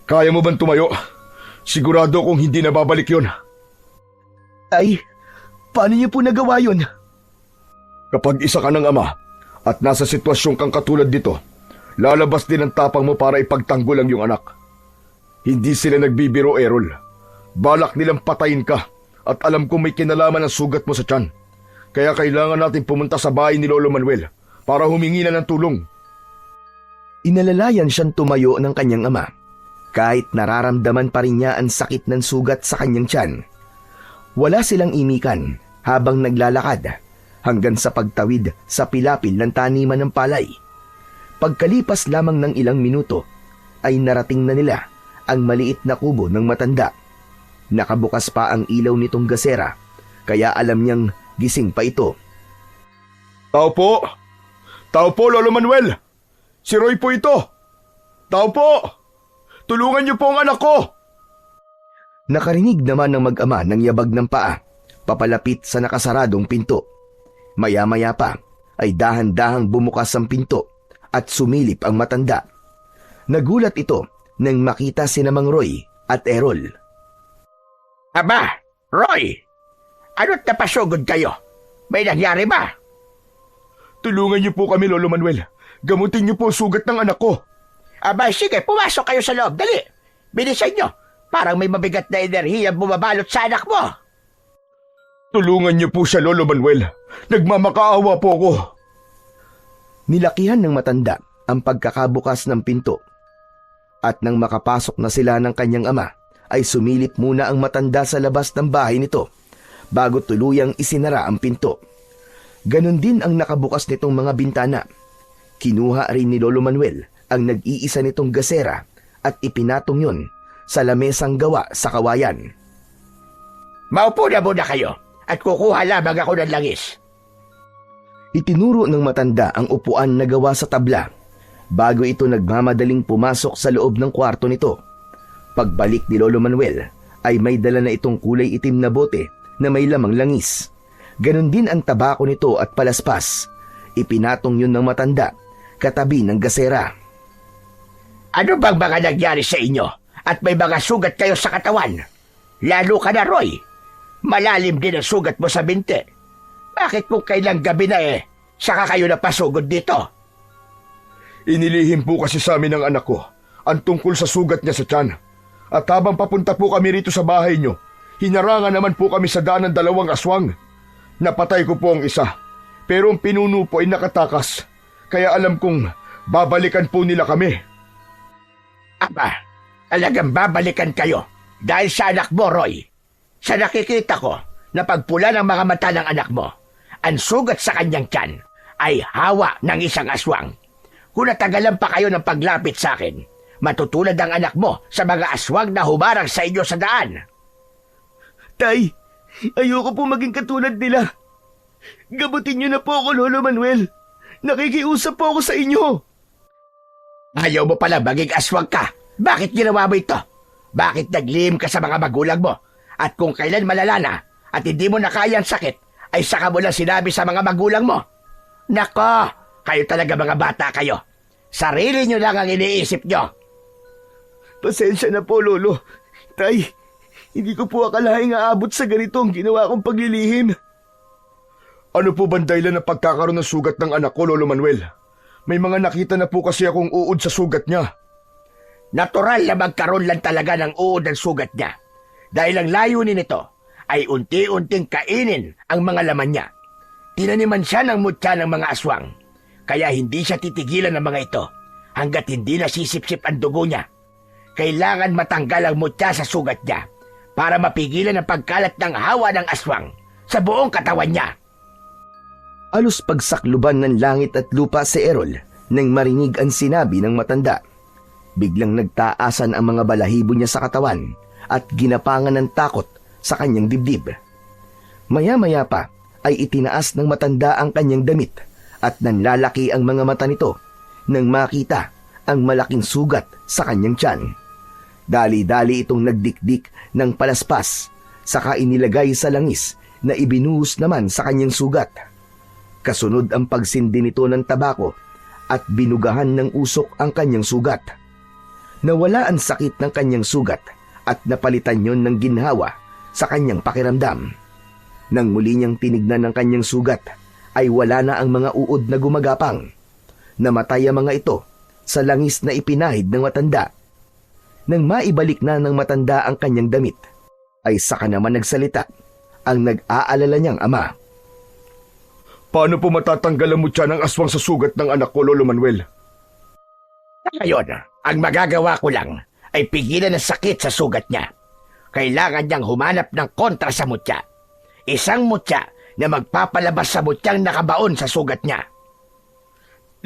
kaya mo bang tumayo? Sigurado kong hindi na babalik yun. Tay, paano niyo po nagawa yun? Kapag isa ka ng ama at nasa sitwasyon kang katulad dito, lalabas din ang tapang mo para ipagtanggol ang iyong anak. Hindi sila nagbibiro, Errol. Balak nilang patayin ka at alam kong may kinalaman ang sugat mo sa tiyan. Kaya kailangan natin pumunta sa bahay ni Lolo Manuel para humingi na ng tulong. Inalalayan siyang tumayo ng kanyang ama kahit nararamdaman pa rin niya ang sakit ng sugat sa kanyang tiyan. Wala silang imikan habang naglalakad hanggang sa pagtawid sa pilapil ng taniman ng palay. Pagkalipas lamang ng ilang minuto ay narating na nila ang maliit na kubo ng matanda. Nakabukas pa ang ilaw nitong gasera kaya alam niyang gising pa ito. Tao po! Tao po, Lolo Manuel! Si Roy po ito! Tao po! Tulungan niyo po ang anak ko! Nakarinig naman ng mag-ama ng yabag ng paa papalapit sa nakasaradong pinto. Maya-maya pa ay dahan-dahang bumukas ang pinto at sumilip ang matanda. Nagulat ito nang makita sina Mang Roy at Errol. Aba, Roy! Ano't napasugod kayo? May nangyari ba? Tulungan niyo po kami, Lolo Manuel. Gamutin niyo po ang sugat ng anak ko. Aba, sige, pumasok kayo sa loob. Dali! Bilisan nyo! Parang may mabigat na enerhiya bumabalot sa anak mo. Tulungan niyo po siya, Lolo Manuel. Nagmamakaawa po ako. Nilakihan ng matanda ang pagkakabukas ng pinto. At nang makapasok na sila ng kanyang ama, ay sumilip muna ang matanda sa labas ng bahay nito bago tuluyang isinara ang pinto. Ganon din ang nakabukas nitong mga bintana. Kinuha rin ni Lolo Manuel ang nag-iisa nitong gasera at ipinatong yun sa lamesang gawa sa kawayan. Maupo na muna kayo at kukuha lamang ako ng langis. Itinuro ng matanda ang upuan na gawa sa tabla bago ito nagmamadaling pumasok sa loob ng kwarto nito. Pagbalik ni Lolo Manuel ay may dala na itong kulay itim na bote na may lamang langis. Ganon din ang tabako nito at palaspas. Ipinatong yun ng matanda katabi ng gasera. Ano bang mga nangyari sa inyo at may mga sugat kayo sa katawan? Lalo ka na, Roy. Malalim din ang sugat mo sa binti. Bakit kung kailang gabi na saka kayo napasugod dito? Inilihim po kasi sa amin ng anak ko ang tungkol sa sugat niya sa tiyan. At habang papunta po kami rito sa bahay niyo, hinarangan naman po kami sa daan ng 2 aswang. Napatay ko po ang isa, pero ang pinuno po ay nakatakas. Kaya alam kong babalikan po nila kami. Aba, talagang babalikan kayo dahil sa anak mo, Roy. Sa nakikita ko na pagpula ng mga mata ng anak mo, ang sugat sa kanyang tiyan ay hawa ng isang aswang. Kung natagalan pa kayo ng paglapit sa akin, matutulad ang anak mo sa mga aswang na humarang sa inyo sa daan. Tay, ayoko po maging katulad nila. Gamutin niyo na po ako, Lolo Manuel. Nakikiusap po ako sa inyo. Ayaw mo pala maging aswang ka. Bakit ginawa mo ito? Bakit naglihim ka sa mga magulang mo? At kung kailan malala na at hindi mo na kaya ang sakit, ay saka mo lang sinabi sa mga magulang mo. Nako, kayo talaga mga bata kayo. Sarili nyo lang ang iniisip nyo. Pasensya na po, Lolo. Tay, hindi ko po akalaing aabot sa ganito ang ginawa kong paglilihim. Ano po bang dahilan ng pagkakaroon ng sugat ng anak ko, Lolo Manuel? May mga nakita na po kasi akong uod sa sugat niya. Natural na magkaroon lang talaga ng uod ng sugat niya. Dahil ang layunin nito ay unti-unting kainin ang mga laman niya. Tinaniman siya ng mutya ng mga aswang. Kaya hindi siya titigilan ng mga ito hanggat hindi nasisipsip ang dugo niya. Kailangan matanggal ang mutya sa sugat niya para mapigilan ang pagkalat ng hawa ng aswang sa buong katawan niya. Alos pagsakluban ng langit at lupa si Errol nang marinig ang sinabi ng matanda. Biglang nagtaasan ang mga balahibo niya sa katawan at ginapangan ng takot sa kanyang dibdib. Maya-maya pa ay itinaas ng matanda ang kanyang damit at nanlalaki ang mga mata nito nang makita ang malaking sugat sa kanyang tiyan. Dali-dali itong nagdikdik ng palaspas, saka inilagay sa langis na ibinuhos naman sa kanyang sugat. Kasunod ang pagsindi nito ng tabako at binugahan ng usok ang kanyang sugat. Nawala ang sakit ng kanyang sugat at napalitan yon ng ginhawa sa kanyang pakiramdam. Nang muli niyang tinignan ang kanyang sugat, ay wala na ang mga uod na gumagapang. Namatay ang mga ito sa langis na ipinahid ng matanda. Nang maibalik na ng matanda ang kanyang damit, ay saka naman nagsalita ang nag-aalala niyang ama. Paano po matatanggal ang mutya ng aswang sa sugat ng anak ko, Lolo Manuel? Ngayon, ang magagawa ko lang ay pigilan ang sakit sa sugat niya. Kailangan niyang humanap ng kontra sa mutya. Isang mutya na magpapalabas sa mutyang nakabaon sa sugat niya.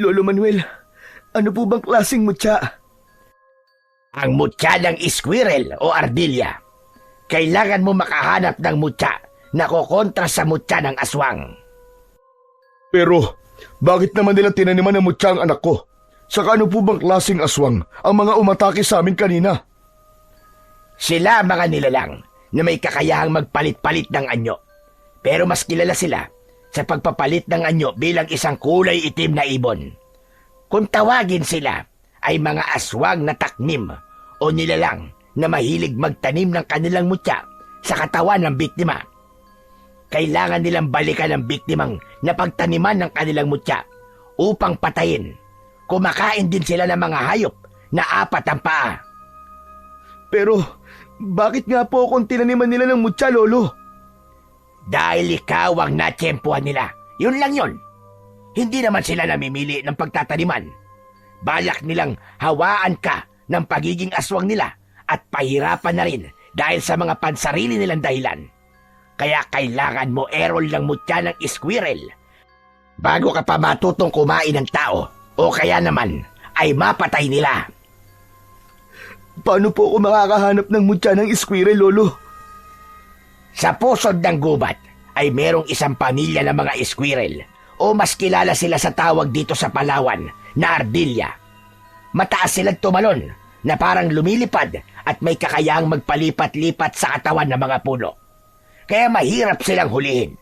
Lolo Manuel, ano po bang klaseng mutya? Ang mutya ng squirrel o ardilya. Kailangan mo makahanap ng mutya na kukontra sa mutya ng aswang. Pero, bakit naman nila tinaniman ng mutya ang anak ko? Saka ano po bang klaseng aswang ang mga umatake sa amin kanina? Sila ang mga nilalang na may kakayahang magpalit-palit ng anyo. Pero mas kilala sila sa pagpapalit ng anyo bilang isang kulay itim na ibon. Kung tawagin sila ay mga aswang na taknim o nilalang na mahilig magtanim ng kanilang mutya sa katawan ng biktima. Kailangan nilang balikan ang biktimang napagtaniman ng kanilang mutya upang patayin. Kumakain din sila ng mga hayop na 4 ang paa. Pero, bakit nga po kung tinaniman nila ng mutya, Lolo? Dahil ikaw ang natsyempuhan nila. Yun lang yun. Hindi naman sila namimili ng pagtataniman. Balak nilang hawaan ka ng pagiging aswang nila at pahirapan na rin dahil sa mga pansarili nilang dahilan. Kaya kailangan mo erol ng mutya ng squirrel bago ka pa matutong kumain ng tao o kaya naman ay mapatay nila. Paano po ako makakahanap ng mutya ng squirrel, Lolo? Sa pusod ng gubat ay merong isang pamilya ng mga squirrel o mas kilala sila sa tawag dito sa Palawan na ardilya. Mataas silang tumalon na parang lumilipad at may kakayahang magpalipat-lipat sa katawan ng mga puno. Kaya mahirap silang hulihin.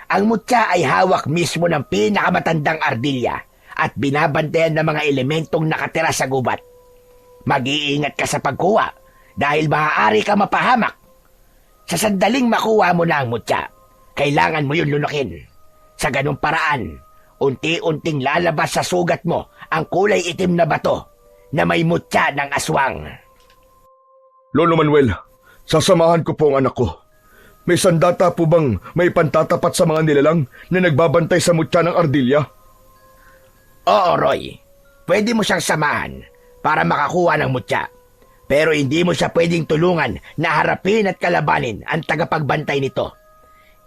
Ang mutya ay hawak mismo ng pinakamatandang ardilya at binabantayan ng mga elementong nakatira sa gubat. Mag-iingat ka sa pagkuha dahil maaari ka mapahamak. Sa sandaling makuha mo na ang mutya, kailangan mo yun lunukin. Sa ganung paraan, unti-unting lalabas sa sugat mo ang kulay itim na bato na may mutya ng aswang. Lolo Manuel, sasamahan ko po ang anak ko. May sandata po bang may pantatapat sa mga nilalang na nagbabantay sa mutya ng ardilya? Oo, Roy. Pwede mo siyang samahan para makakuha ng mutya. Pero hindi mo siya pwedeng tulungan na harapin at kalabanin ang tagapagbantay nito.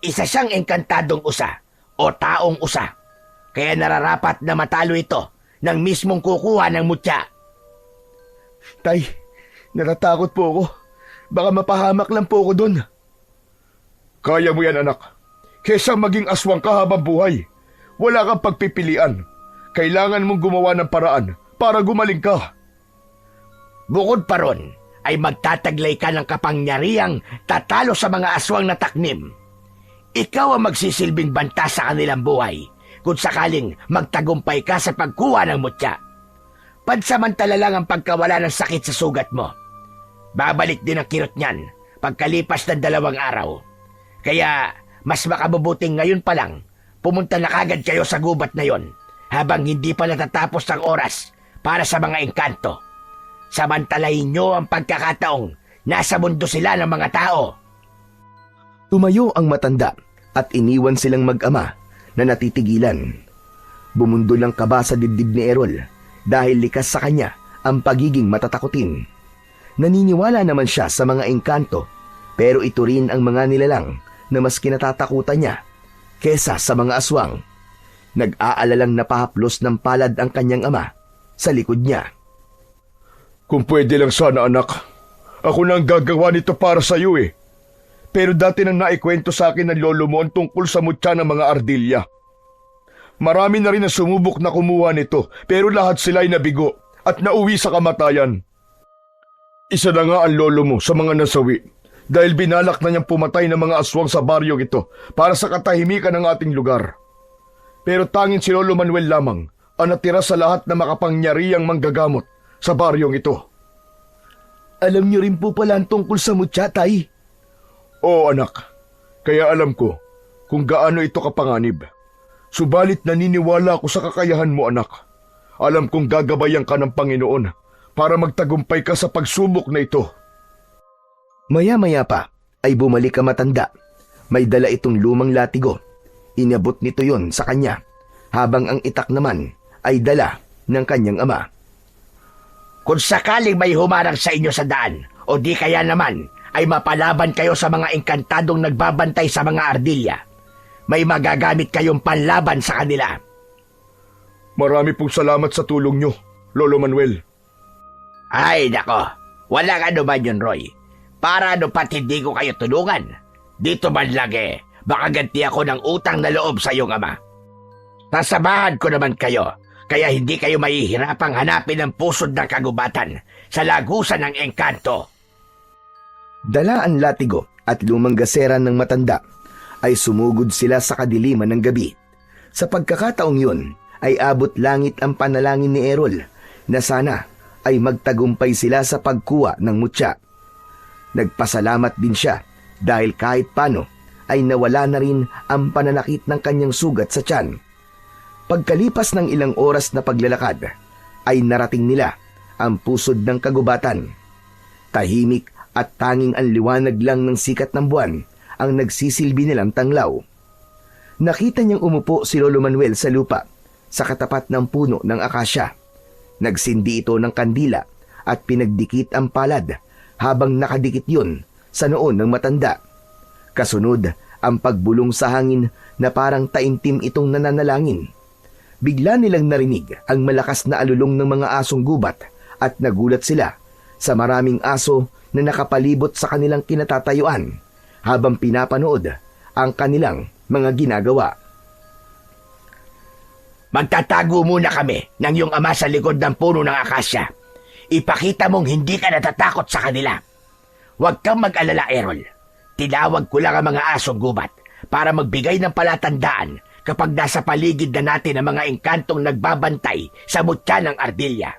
Isa siyang engkantadong usa o taong usa. Kaya nararapat na matalo ito ng mismong kukuha ng mutya. Tay, natatakot po ako. Baka mapahamak lang po ako dun. Kaya mo yan, anak. Kesa maging aswang ka habang buhay. Wala kang pagpipilian. Kailangan mong gumawa ng paraan para gumaling ka. Bukod pa ron, ay magtataglay ka ng kapangyarihang tatalo sa mga aswang na taknim. Ikaw ang magsisilbing banta sa kanilang buhay kung sakaling magtagumpay ka sa pagkuha ng mutya. Pansamantala lang ang pagkawala ng sakit sa sugat mo. Babalik din ang kirot niyan pagkalipas ng 2 araw. Kaya mas makabubuting ngayon pa lang pumunta na kagad kayo sa gubat na yon habang hindi pa natatapos ang oras para sa mga engkanto. Samantalahin nyo ang pagkakataong nasa mundo sila ng mga tao. Tumayo ang matanda at iniwan silang mag-ama na natitigilan. Bumundo ng kaba sa dibdib ni Errol dahil likas sa kanya ang pagiging matatakutin. Naniniwala naman siya sa mga engkanto pero ito rin ang mga nilalang na mas kinatatakutan niya kesa sa mga aswang. Nag-aalalang napahaplos ng palad ang kanyang ama sa likod niya. Kung pwede lang sana, anak. Ako na ang gagawa nito para sa iyo eh. Pero dati nang naikwento sa akin ng lolo mo ang tungkol sa mutya ng mga ardilya. Marami na rin na sumubok na kumuha nito, pero lahat sila ay nabigo at nauwi sa kamatayan. Isa na nga ang lolo mo sa mga nasawi dahil binalak na niyang pumatay ng mga aswang sa baryong ito para sa katahimikan ng ating lugar. Pero tanging si Lolo Manuel lamang ang natira sa lahat na makapangyarihang manggagamot sa baryong ito. Alam niyo rin po pala ang tungkol sa mutya, Tay. Oo anak, kaya alam ko kung gaano ito kapanganib. Subalit naniniwala ako sa kakayahan mo anak. Alam kong gagabayan ka ng Panginoon para magtagumpay ka sa pagsubok na ito. Maya-maya pa ay bumalik ang matanda. May dala itong lumang latigo. Inabot nito yon sa kanya, habang ang itak naman ay dala ng kanyang ama. Kung sakaling may humarang sa inyo sa daan, o di kaya naman ay mapalaban kayo sa mga engkantadong nagbabantay sa mga ardilya, may magagamit kayong panlaban sa kanila. Marami pong salamat sa tulong nyo, Lolo Manuel. Ay, nako, walang ano man yun, Roy. Para ano pat hindi ko kayo tulungan? Dito man lang baka ganti ako ng utang na loob sa iyong ama. Tasamahan ko naman kayo, kaya hindi kayo mahihirapang hanapin ang pusod ng kagubatan sa lagusan ng engkanto. Dala ang latigo at lumang gasera ng matanda ay sumugod sila sa kadiliman ng gabi. Sa pagkakataong yun ay abot langit ang panalangin ni Errol na sana ay magtagumpay sila sa pagkuha ng mutya. Nagpasalamat din siya dahil kahit paano ay nawala na rin ang pananakit ng kanyang sugat sa tiyan. Pagkalipas ng ilang oras na paglalakad ay narating nila ang pusod ng kagubatan. Tahimik at tanging ang liwanag lang ng sikat ng buwan ang nagsisilbi nilang tanglaw. Nakita niyang umupo si Lolo Manuel sa lupa sa katapat ng puno ng akasya. Nagsindi ito ng kandila at pinagdikit ang palad habang nakadikit yun sa noon ng matanda. Kasunod ang pagbulong sa hangin na parang taimtim itong nananalangin. Bigla nilang narinig ang malakas na alulong ng mga asong gubat at nagulat sila sa maraming aso na nakapalibot sa kanilang kinatatayuan habang pinapanood ang kanilang mga ginagawa. Magtatago muna kami ng iyong ama sa likod ng puno ng akasya. Ipakita mong hindi ka natatakot sa kanila. Huwag kang mag-alala, Errol. Tinawag ko lang ang mga asong gubat para magbigay ng palatandaan kapag nasa paligid na natin ang mga engkantong nagbabantay sa mutya ng ardilya.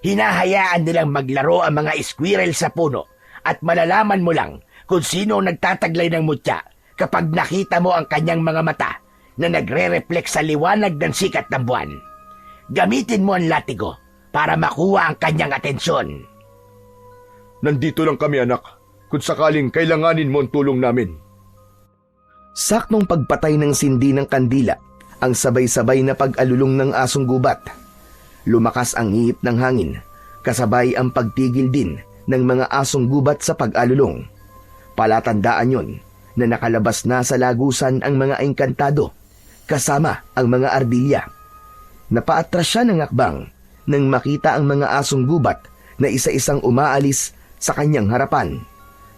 Hinahayaan nilang maglaro ang mga squirrel sa puno at malalaman mo lang kung sino ang nagtataglay ng mutya kapag nakita mo ang kanyang mga mata na nagre-reflect sa liwanag ng sikat ng buwan. Gamitin mo ang latigo para makuha ang kanyang atensyon. Nandito lang kami anak, kung sakaling kailanganin mo ang tulong namin. Saktong pagpatay ng sindi ng kandila ang sabay-sabay na pag-alulong ng asong gubat. Lumakas ang ihip ng hangin, kasabay ang pagtigil din ng mga asong gubat sa pag-alulong. Palatandaan yon na nakalabas na sa lagusan ang mga engkantado, kasama ang mga ardilya. Napaatras siya ng akbang nang makita ang mga asong gubat na isa-isang umaalis sa kanyang harapan.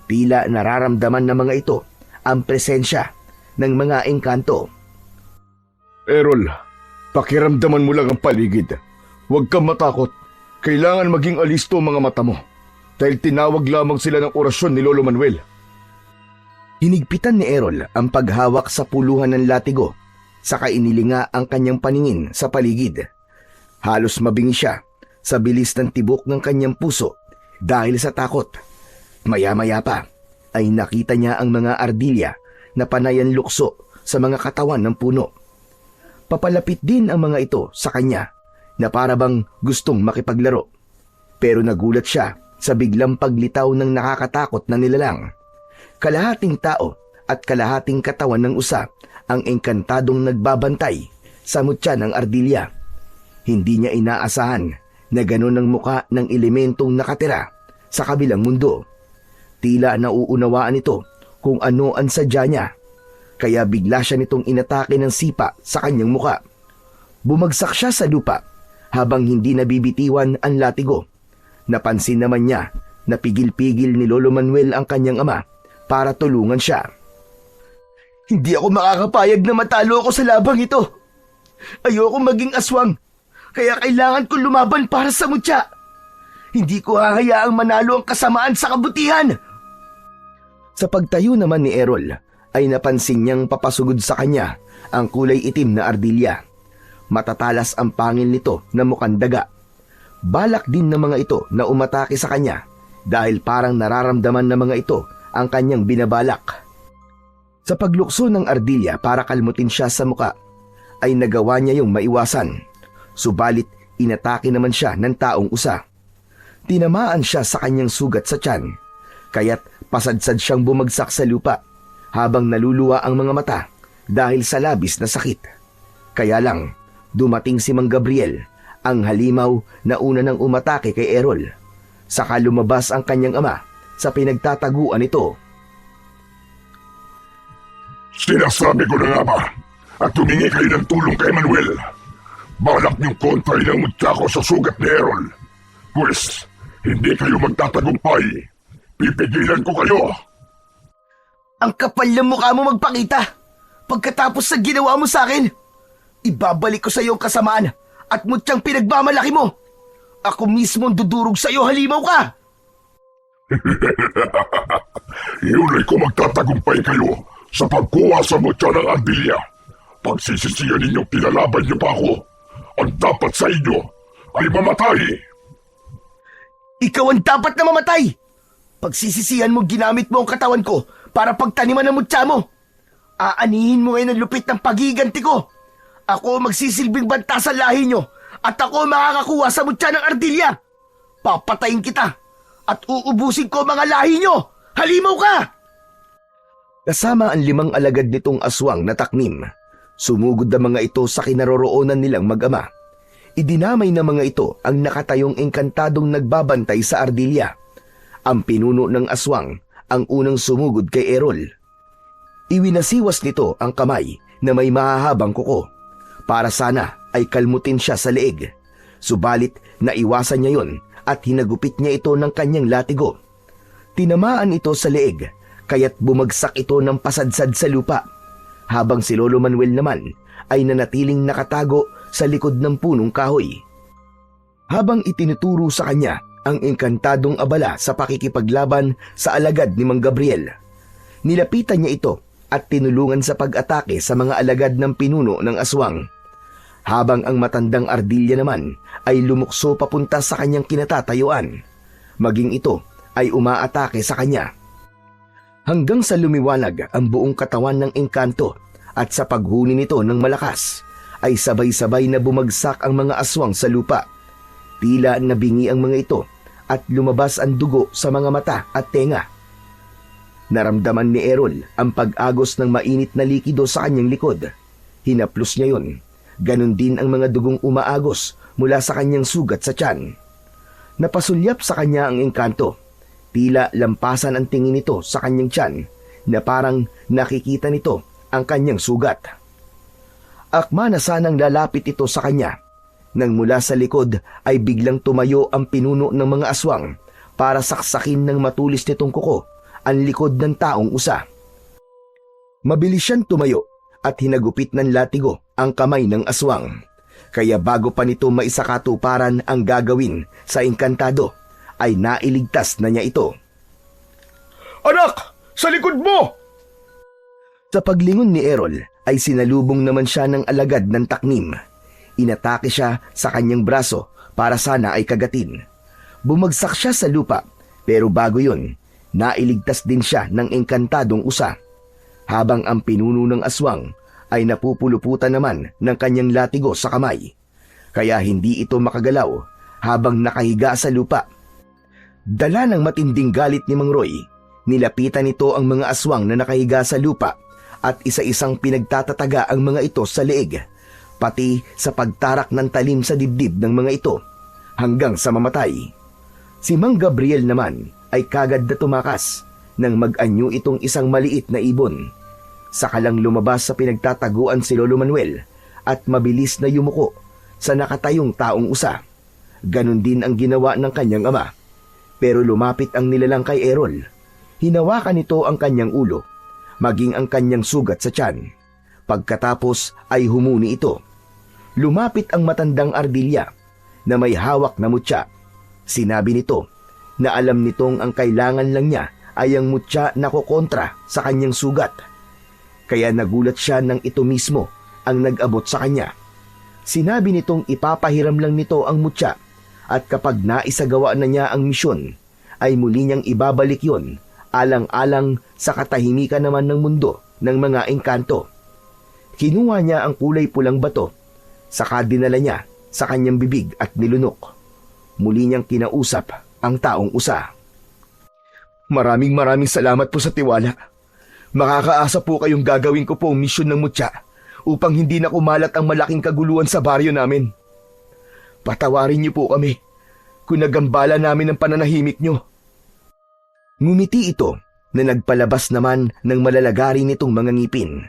Tila nararamdaman ng mga ito ang presensya ng mga engkanto. Errol, pakiramdaman mo lang ang paligid. Huwag kang matakot. Kailangan maging alisto ang mga mata mo dahil tinawag lamang sila ng orasyon ni Lolo Manuel. Hinigpitan ni Errol ang paghawak sa puluhan ng latigo, saka inilinga ang kanyang paningin sa paligid. Halos mabingi siya sa bilis ng tibok ng kanyang puso dahil sa takot. Maya-maya pa ay nakita niya ang mga ardilya na panayan lukso sa mga katawan ng puno. Papalapit din ang mga ito sa kanya na parabang gustong makipaglaro. Pero nagulat siya sa biglang paglitaw ng nakakatakot na nilalang. Kalahating tao at kalahating katawan ng usa ang engkantadong nagbabantay sa mutya ng ardilya. Hindi niya inaasahan na ganon ang muka ng elementong nakatira sa kabilang mundo. Tila nauunawaan ito kung ano ang sadya niya, kaya bigla siya nitong inatake ng sipa sa kanyang muka. Bumagsak siya sa lupa habang hindi nabibitiwan ang latigo. Napansin naman niya na pigil-pigil ni Lolo Manuel ang kanyang ama para tulungan siya. Hindi ako makakapayag na matalo ako sa labang ito. Ayoko maging aswang, kaya kailangan ko lumaban para sa mutya. Hindi ko hahayaang manalo ang kasamaan sa kabutihan. Sa pagtayo naman ni Errol, ay napansin niyang papasugod sa kanya ang kulay itim na ardilya. Matatalas ang pangil nito na mukhang daga. Balak din ng mga ito na umatake sa kanya dahil parang nararamdaman ng mga ito ang kanyang binabalak. Sa paglukso ng ardilya para kalmutin siya sa muka, ay nagawa niya yung maiwasan. Subalit inatake naman siya ng taong usa. Tinamaan siya sa kanyang sugat sa tiyan, kaya't pasadsad siyang bumagsak sa lupa habang naluluwa ang mga mata dahil sa labis na sakit. Kaya lang, dumating si Mang Gabriel, ang halimaw na una nang umatake kay Errol. Saka lumabas ang kanyang ama sa pinagtataguan nito. Sinasabi ko na nga ba at tumingi kayo ng tulong kay Manuel. Balak niyong kontray ng mutya ko sa sugat ni Errol. Pues, hindi kayo magtatagumpay. Pipigilan ko kayo. Ang kapal ng mukha mo magpakita. Pagkatapos sa ginawa mo sa akin, ibabalik ko sa iyo ang kasamaan at mutyang pinagmamalaki mo. Ako mismo ang dudurog sa iyo, halimaw ka! Yun ay kung magtatagumpay kayo sa pagkuha sa mutya ng ardilya. Pagsisisiyan ninyong kinalaban niyo pa ako, ang dapat sa inyo ay mamatay. Ikaw ang dapat na mamatay! Pagsisisihan mo ginamit mo ang katawan ko para pagtaniman ng mutya mo. Aanihin mo ngayon ang lupit ng pagiganti ko. Ako ang magsisilbing banta sa lahi nyo at ako ang makakakuha sa mutya ng ardilya. Papatayin kita at uubusin ko mga lahi nyo. Halimaw ka! Kasama ang 5 alagad nitong aswang na taknim, sumugod ang mga ito sa kinaroroonan nilang mag-ama. Idinamay ng mga ito ang nakatayong engkantadong nagbabantay sa ardilya. Ang pinuno ng aswang ang unang sumugod kay Errol. Iwinasiwas nito ang kamay na may mahahabang kuko para sana ay kalmutin siya sa leeg. Subalit naiwasan niya yon at hinagupit niya ito ng kanyang latigo. Tinamaan ito sa leeg kaya't bumagsak ito ng pasadsad sa lupa, habang si Lolo Manuel naman ay nanatiling nakatago sa likod ng punong kahoy. Habang itinuturo sa kanya ang engkantadong abala sa pakikipaglaban sa alagad ni Mang Gabriel, nilapitan niya ito at tinulungan sa pag-atake sa mga alagad ng pinuno ng aswang. Habang ang matandang ardilya naman ay lumukso papunta sa kanyang kinatatayuan, maging ito ay umaatake sa kanya. Hanggang sa lumiwanag ang buong katawan ng engkanto at sa paghuni nito ng malakas, ay sabay-sabay na bumagsak ang mga aswang sa lupa. Tila nabingi ang mga ito at lumabas ang dugo sa mga mata at tenga. Naramdaman ni Errol ang pag-agos ng mainit na likido sa kanyang likod. Hinaplos niya yon. Ganon din ang mga dugong umaagos mula sa kanyang sugat sa tiyan. Napasulyap sa kanya ang engkanto. Tila lampasan ang tingin nito sa kanyang tiyan na parang nakikita nito ang kanyang sugat. Akma na sanang lalapit ito sa kanya nang mula sa likod ay biglang tumayo ang pinuno ng mga aswang para saksakin ng matulis nitong kuko ang likod ng taong usa. Mabilis siyang tumayo at hinagupit ng latigo ang kamay ng aswang. Kaya bago pa nito maisakatuparan ang gagawin sa engkantado, ay nailigtas na niya ito. Anak! Sa likod mo! Sa paglingon ni Errol ay sinalubong naman siya ng alagad ng taknim. Inatake siya sa kanyang braso para sana ay kagatin. Bumagsak siya sa lupa, pero bago yun, nailigtas din siya ng engkantadong usa. Habang ang pinuno ng aswang ay napupuluputan naman ng kanyang latigo sa kamay. Kaya hindi ito makagalaw habang nakahiga sa lupa. Dala ng matinding galit ni Mang Roy, nilapitan nito ang mga aswang na nakahiga sa lupa at isa-isang pinagtatataga ang mga ito sa leeg, pati sa pagtarak ng talim sa dibdib ng mga ito hanggang sa mamatay. Si Mang Gabriel naman ay kagad na tumakas nang mag-anyo itong isang maliit na ibon. Saka lang lumabas sa pinagtataguan si Lolo Manuel at mabilis na yumuko sa nakatayong taong usa. Ganon din ang ginawa ng kanyang ama. Pero lumapit ang nilalang kay Errol. Hinawakan nito ang kanyang ulo, maging ang kanyang sugat sa tiyan. Pagkatapos ay humuni ito. Lumapit ang matandang Ardilya na may hawak na mutya. Sinabi nito na alam nitong ang kailangan lang niya ay ang mutya na kukontra sa kanyang sugat. Kaya nagulat siya nang ito mismo ang nag-abot sa kanya. Sinabi nitong ipapahiram lang nito ang mutya at kapag naisagawa na niya ang misyon, ay muli niyang ibabalik yon alang-alang sa katahimikan naman ng mundo ng mga engkanto. Kinuha niya ang kulay pulang bato, saka dinala niya sa kanyang bibig at nilunok. Muli niyang kinausap ang taong usa. Maraming salamat po sa tiwala. Makakaasa po kayong gagawin ko po ang misyon ng mutya upang hindi na kumalat ang malaking kaguluhan sa baryo namin. Patawarin niyo po kami kung nagambala namin ang pananahimik niyo. Ngumiti ito na nagpalabas naman ng malalagari nitong mga ngipin.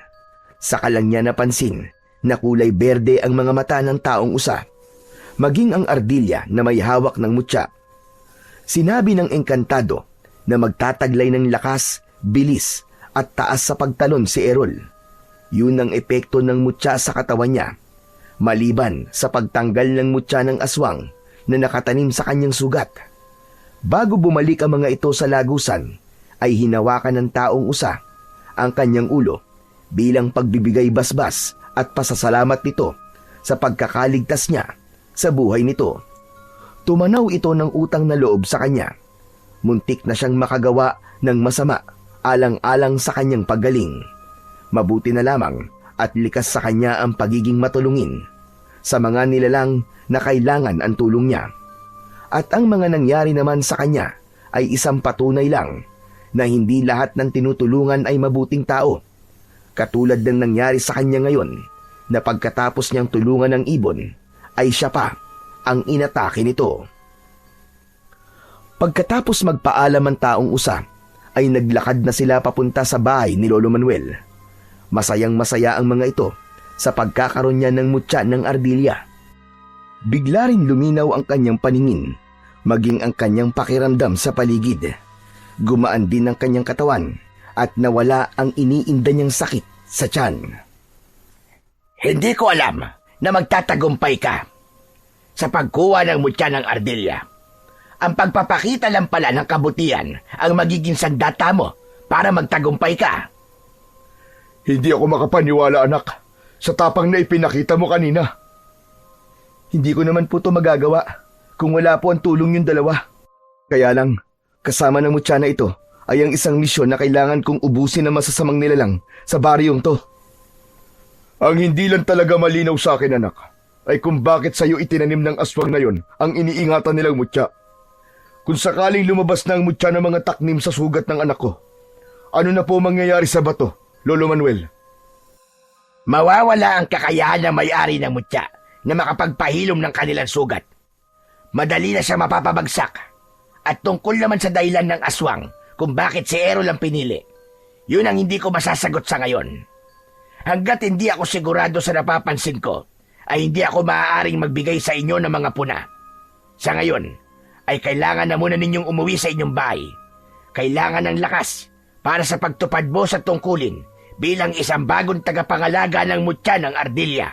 Saka lang niya napansin na kulay berde ang mga mata ng taong usa, maging ang Ardilya na may hawak ng mutya. Sinabi ng engkantado na magtataglay ng lakas, bilis at taas sa pagtalon si Errol. Yun ang epekto ng mutya sa katawan niya, maliban sa pagtanggal ng mutya ng aswang na nakatanim sa kanyang sugat. Bago bumalik ang mga ito sa lagusan, ay hinawakan ng taong usa ang kanyang ulo bilang pagbibigay basbas at pasasalamat nito sa pagkakaligtas niya sa buhay nito. Tumanaw ito ng utang na loob sa kanya. Muntik na siyang makagawa ng masama alang-alang sa kanyang paggaling. Mabuti na lamang at likas sa kanya ang pagiging matulungin sa mga nilalang na kailangan ang tulong niya. At ang mga nangyari naman sa kanya ay isang patunay lang na hindi lahat ng tinutulungan ay mabuting tao. Katulad ng nangyari sa kanya ngayon na pagkatapos niyang tulungan ng ibon, ay siya pa ang inatake nito. Pagkatapos magpaalam ang taong usa, ay naglakad na sila papunta sa bahay ni Lolo Manuel. Masayang masaya ang mga ito sa pagkakaroon niya ng mutya ng Ardilya. Bigla rin luminaw ang kanyang paningin, maging ang kanyang pakiramdam sa paligid. Gumaan din ang kanyang katawan at nawala ang iniinda niyang sakit sa tiyan. Hindi ko alam na magtatagumpay ka sa pagkuha ng mutya ng Ardilya. Ang pagpapakita lang pala ng kabutihan ang magiging sandata mo para magtagumpay ka. Hindi ako makapaniwala, anak, sa tapang na ipinakita mo kanina. Hindi ko naman po ito magagawa kung wala po ang tulong yung dalawa. Kaya lang, kasama ng mutya na ito ay ang isang misyon na kailangan kong ubusin ng masasamang nilalang sa baryong to. Ang hindi lang talaga malinaw sa akin, anak, ay kung bakit sa'yo itinanim ng aswang na yon ang iniingatan nilang mutya. Kung sakaling lumabas na ang mutya ng mga taknim sa sugat ng anak ko, ano na po mangyayari sa bato, Lolo Manuel? Mawawala ang kakayahan ng may-ari ng mutya na makapagpahilom ng kanilang sugat. Madali na siya mapapabagsak. At tungkol naman sa dahilan ng aswang kung bakit si Errol ang pinili, yun ang hindi ko masasagot sa ngayon. Hanggat hindi ako sigurado sa napapansin ko, ay hindi ako maaaring magbigay sa inyo ng mga puna. Sa ngayon, ay kailangan na muna ninyong umuwi sa inyong bahay. Kailangan ng lakas para sa pagtupad mo sa tungkulin bilang isang bagong tagapangalaga ng mutya ng Ardilya.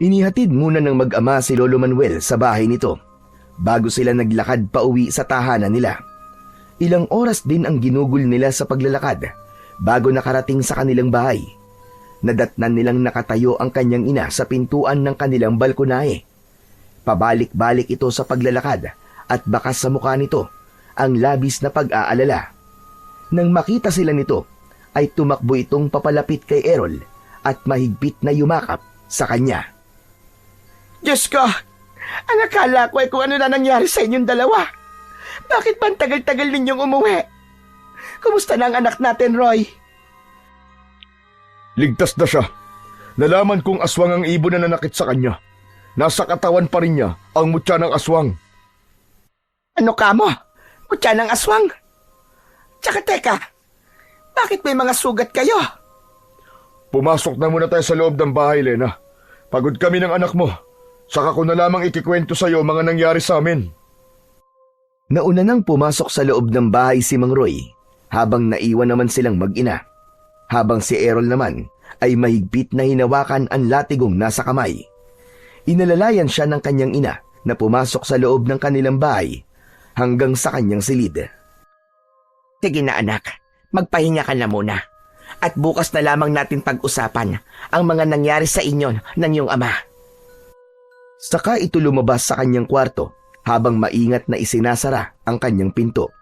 Inihatid muna ng mag-ama si Lolo Manuel sa bahay nito bago sila naglakad pa uwi sa tahanan nila. Ilang oras din ang ginugol nila sa paglalakad bago nakarating sa kanilang bahay. Nadatnan nilang nakatayo ang kanyang ina sa pintuan ng kanilang balkonahe. Pabalik-balik ito sa paglalakad at bakas sa mukha nito ang labis na pag-aalala. Nang makita sila nito, ay tumakbo itong papalapit kay Errol at mahigpit na yumakap sa kanya. Diyos ko! Ang akala ko ay kung ano na nangyari sa inyong dalawa. Bakit ba ang tagal-tagal ninyong umuwi? Kumusta na ang anak natin, Roy? Ligtas na siya. Nalaman kong aswang ang ibon na nanakit sa kanya. Nasa katawan pa rin niya ang mutya ng aswang. Ano ka mo? Mutya ng aswang? Tsaka teka, bakit may mga sugat kayo? Pumasok na muna tayo sa loob ng bahay, Lena. Pagod kami ng anak mo. Saka ko na lamang ikikwento sa'yo mga nangyari sa amin. Nauna nang pumasok sa loob ng bahay si Mang Roy, habang naiwan naman silang mag-ina. Habang si Errol naman ay mahigpit na hinawakan ang latigong nasa kamay. Inalalayan siya ng kanyang ina na pumasok sa loob ng kanilang bahay hanggang sa kanyang silid. Sige na anak, magpahinga ka na muna. At bukas na lamang natin pag-usapan ang mga nangyari sa inyo ng iyong ama. Saka ito lumabas sa kanyang kwarto habang maingat na isinasara ang kanyang pinto.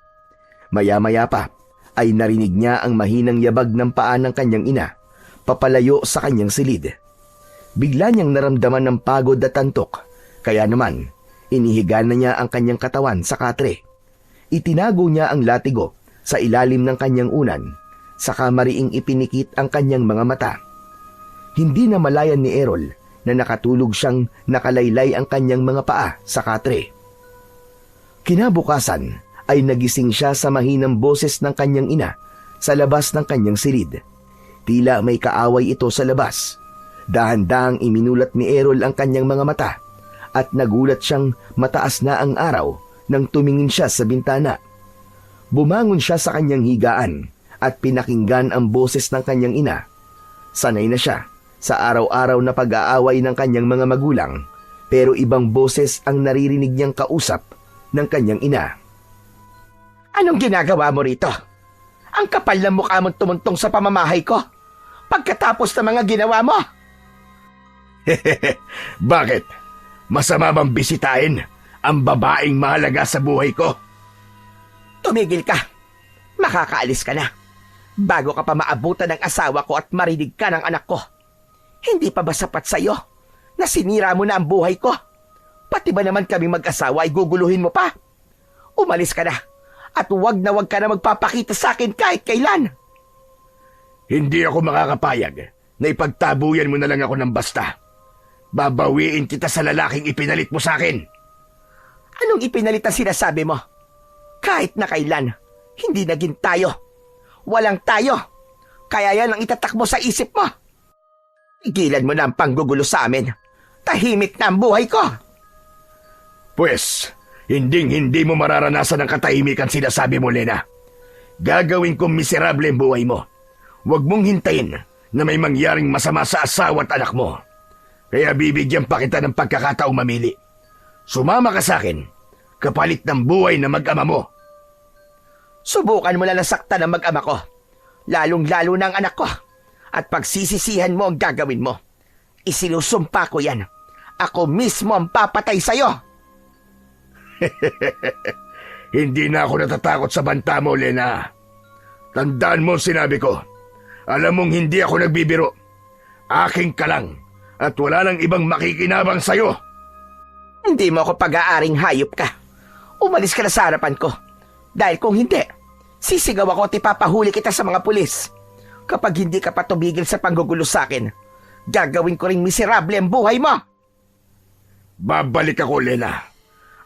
Maya-maya pa ay narinig niya ang mahinang yabag ng paa ng kanyang ina papalayo sa kanyang silid. Bigla niyang naramdaman ng pagod at antok, kaya naman inihiga na niya ang kanyang katawan sa katre. Itinago niya ang latigo sa ilalim ng kanyang unan, saka mariing ipinikit ang kanyang mga mata. Hindi na malayan ni Errol na nakatulog siyang nakalaylay ang kanyang mga paa sa katre. Kinabukasan ay nagising siya sa mahinang boses ng kanyang ina sa labas ng kanyang silid. Tila may kaaway ito sa labas. Dahan-dahang iminulat ni Errol ang kanyang mga mata at nagulat siyang mataas na ang araw nang tumingin siya sa bintana. Bumangon siya sa kanyang higaan at pinakinggan ang boses ng kanyang ina. Sanay na siya sa araw-araw na pag-aaway ng kanyang mga magulang, pero ibang boses ang naririnig niyang kausap ng kanyang ina. Anong ginagawa mo rito? Ang kapal ng mukha mong tumuntong sa pamamahay ko pagkatapos ng mga ginawa mo. Bakit? Masama bang bisitahin ang babaeng mahalaga sa buhay ko? Tumigil ka. Makakaalis ka na. Bago ka pa maabutan ng asawa ko at marinig ka ng anak ko. Hindi pa ba sapat sa'yo na sinira mo na ang buhay ko? Pati ba naman kami mag-asawa ay guguluhin mo pa? Umalis ka na at huwag ka na magpapakita sa akin kahit kailan. Hindi ako makakapayag na ipagtabuyan mo na lang ako ng basta. Babawiin kita sa lalaking ipinalit mo sa akin. Anong ipinalit ang sinasabi mo? Kahit na kailan, hindi naging tayo. Walang tayo. Kaya yan ang itatak mo sa isip mo. Igilan mo na ang panggugulo sa amin. Tahimik na ang buhay ko. Pwes, hindi mo mararanasan ang katahimikan sinasabi mo, Lena. Gagawin kong miserable ang buhay mo. Huwag mong hintayin na may mangyaring masama sa asawa at anak mo. Kaya bibigyan pa kita ng pagkakataong mamili. Sumama ka sa akin, kapalit ng buhay na mag-ama mo. Subukan mo na nasaktan ang mag-ama ko. Lalong-lalo na ang anak ko. At pagsisisihan mo ang gagawin mo. Isinusumpa ko yan. Ako mismo ang papatay sa'yo. Hindi na ako natatakot sa banta mo, Lena. Tandaan mo ang sinabi ko. Alam mong hindi ako nagbibiro. Aking ka lang at wala nang ibang makikinabang sa'yo. Hindi mo ako pag-aaring hayop ka. Umalis ka na sa harapan ko. Dahil kung hindi, sisigaw ako at ipapahuli kita sa mga pulis. Kapag hindi ka pa tumigil sa panggugulo sa akin, gagawin ko ring miserable ang buhay mo. Babalik ako, Lena.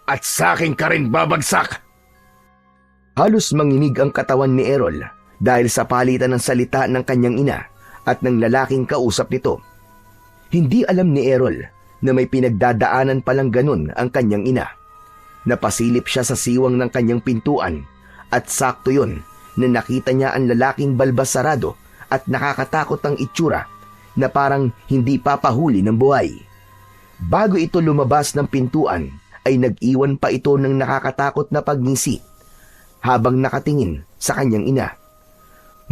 At sa akin ka rin babagsak. Halos manginig ang katawan ni Errol dahil sa palitan ng salita ng kanyang ina at ng lalaking kausap nito. Hindi alam ni Errol na may pinagdadaanan palang ganun ang kanyang ina. Napasilip siya sa siwang ng kanyang pintuan at sakto yun na nakita niya ang lalaking balbas sarado at nakakatakot ang itsura na parang hindi papahuli ng buhay. Bago ito lumabas ng pintuan ay nag-iwan pa ito ng nakakatakot na pagngisi habang nakatingin sa kanyang ina.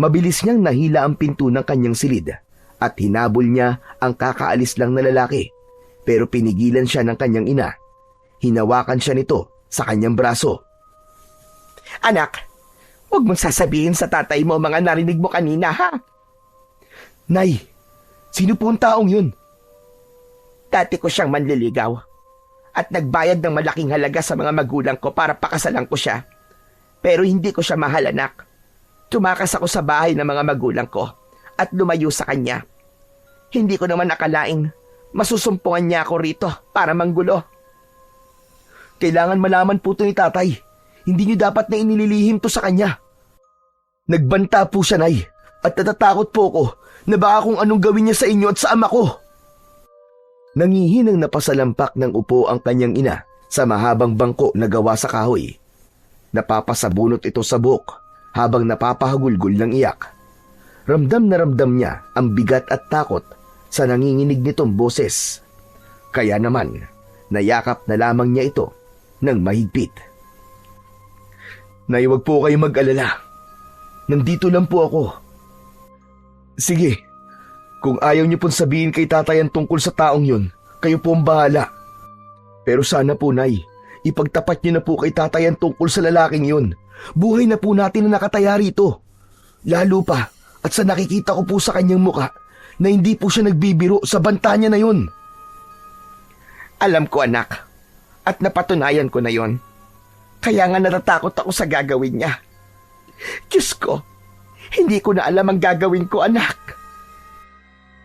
Mabilis niyang nahila ang pinto ng kanyang silid at hinabol niya ang kakaalis lang na lalaki, pero pinigilan siya ng kanyang ina. Hinawakan siya nito sa kanyang braso. Anak, huwag mong sasabihin sa tatay mo mga narinig mo kanina, ha? Nay, sino po ang taong yun? Dati ko siyang manliligaw at nagbayad ng malaking halaga sa mga magulang ko para pakasalan ko siya. Pero hindi ko siya mahal, anak. Tumakas ako sa bahay ng mga magulang ko at lumayo sa kanya. Hindi ko naman akalaing masusumpungan niya ako rito para manggulo. Kailangan malaman po ito ni tatay. Hindi niyo dapat na inililihim to sa kanya. Nagbanta po siya, Nay, at natatakot po ko na baka kung anong gawin niya sa inyo at sa ama ko. Nangihinang napasalampak ng upo ang kanyang ina sa mahabang bangko na gawa sa kahoy. Napapasabunot ito sa buhok habang napapahagulgol ng iyak. Ramdam na ramdam niya ang bigat at takot sa nanginginig nitong boses. Kaya naman, nayakap na lamang niya ito ng mahigpit. Nay, huwag po kayo mag-alala. Nandito lang po ako. Sige, kung ayaw niyo pong sabihin kay tatay ang tungkol sa taong yun, kayo po ang bahala. Pero sana po, Nay, ipagtapat niyo na po kay tatay ang tungkol sa lalaking yun. Buhay na po natin na nakataya rito. Lalo pa, at sa nakikita ko po sa kanyang muka, na hindi po siya nagbibiro sa banta niya na yun. Alam ko, anak. At napatunayan ko na yon. Kaya nga natatakot ako sa gagawin niya. Diyos ko, hindi ko na alam ang gagawin ko, anak.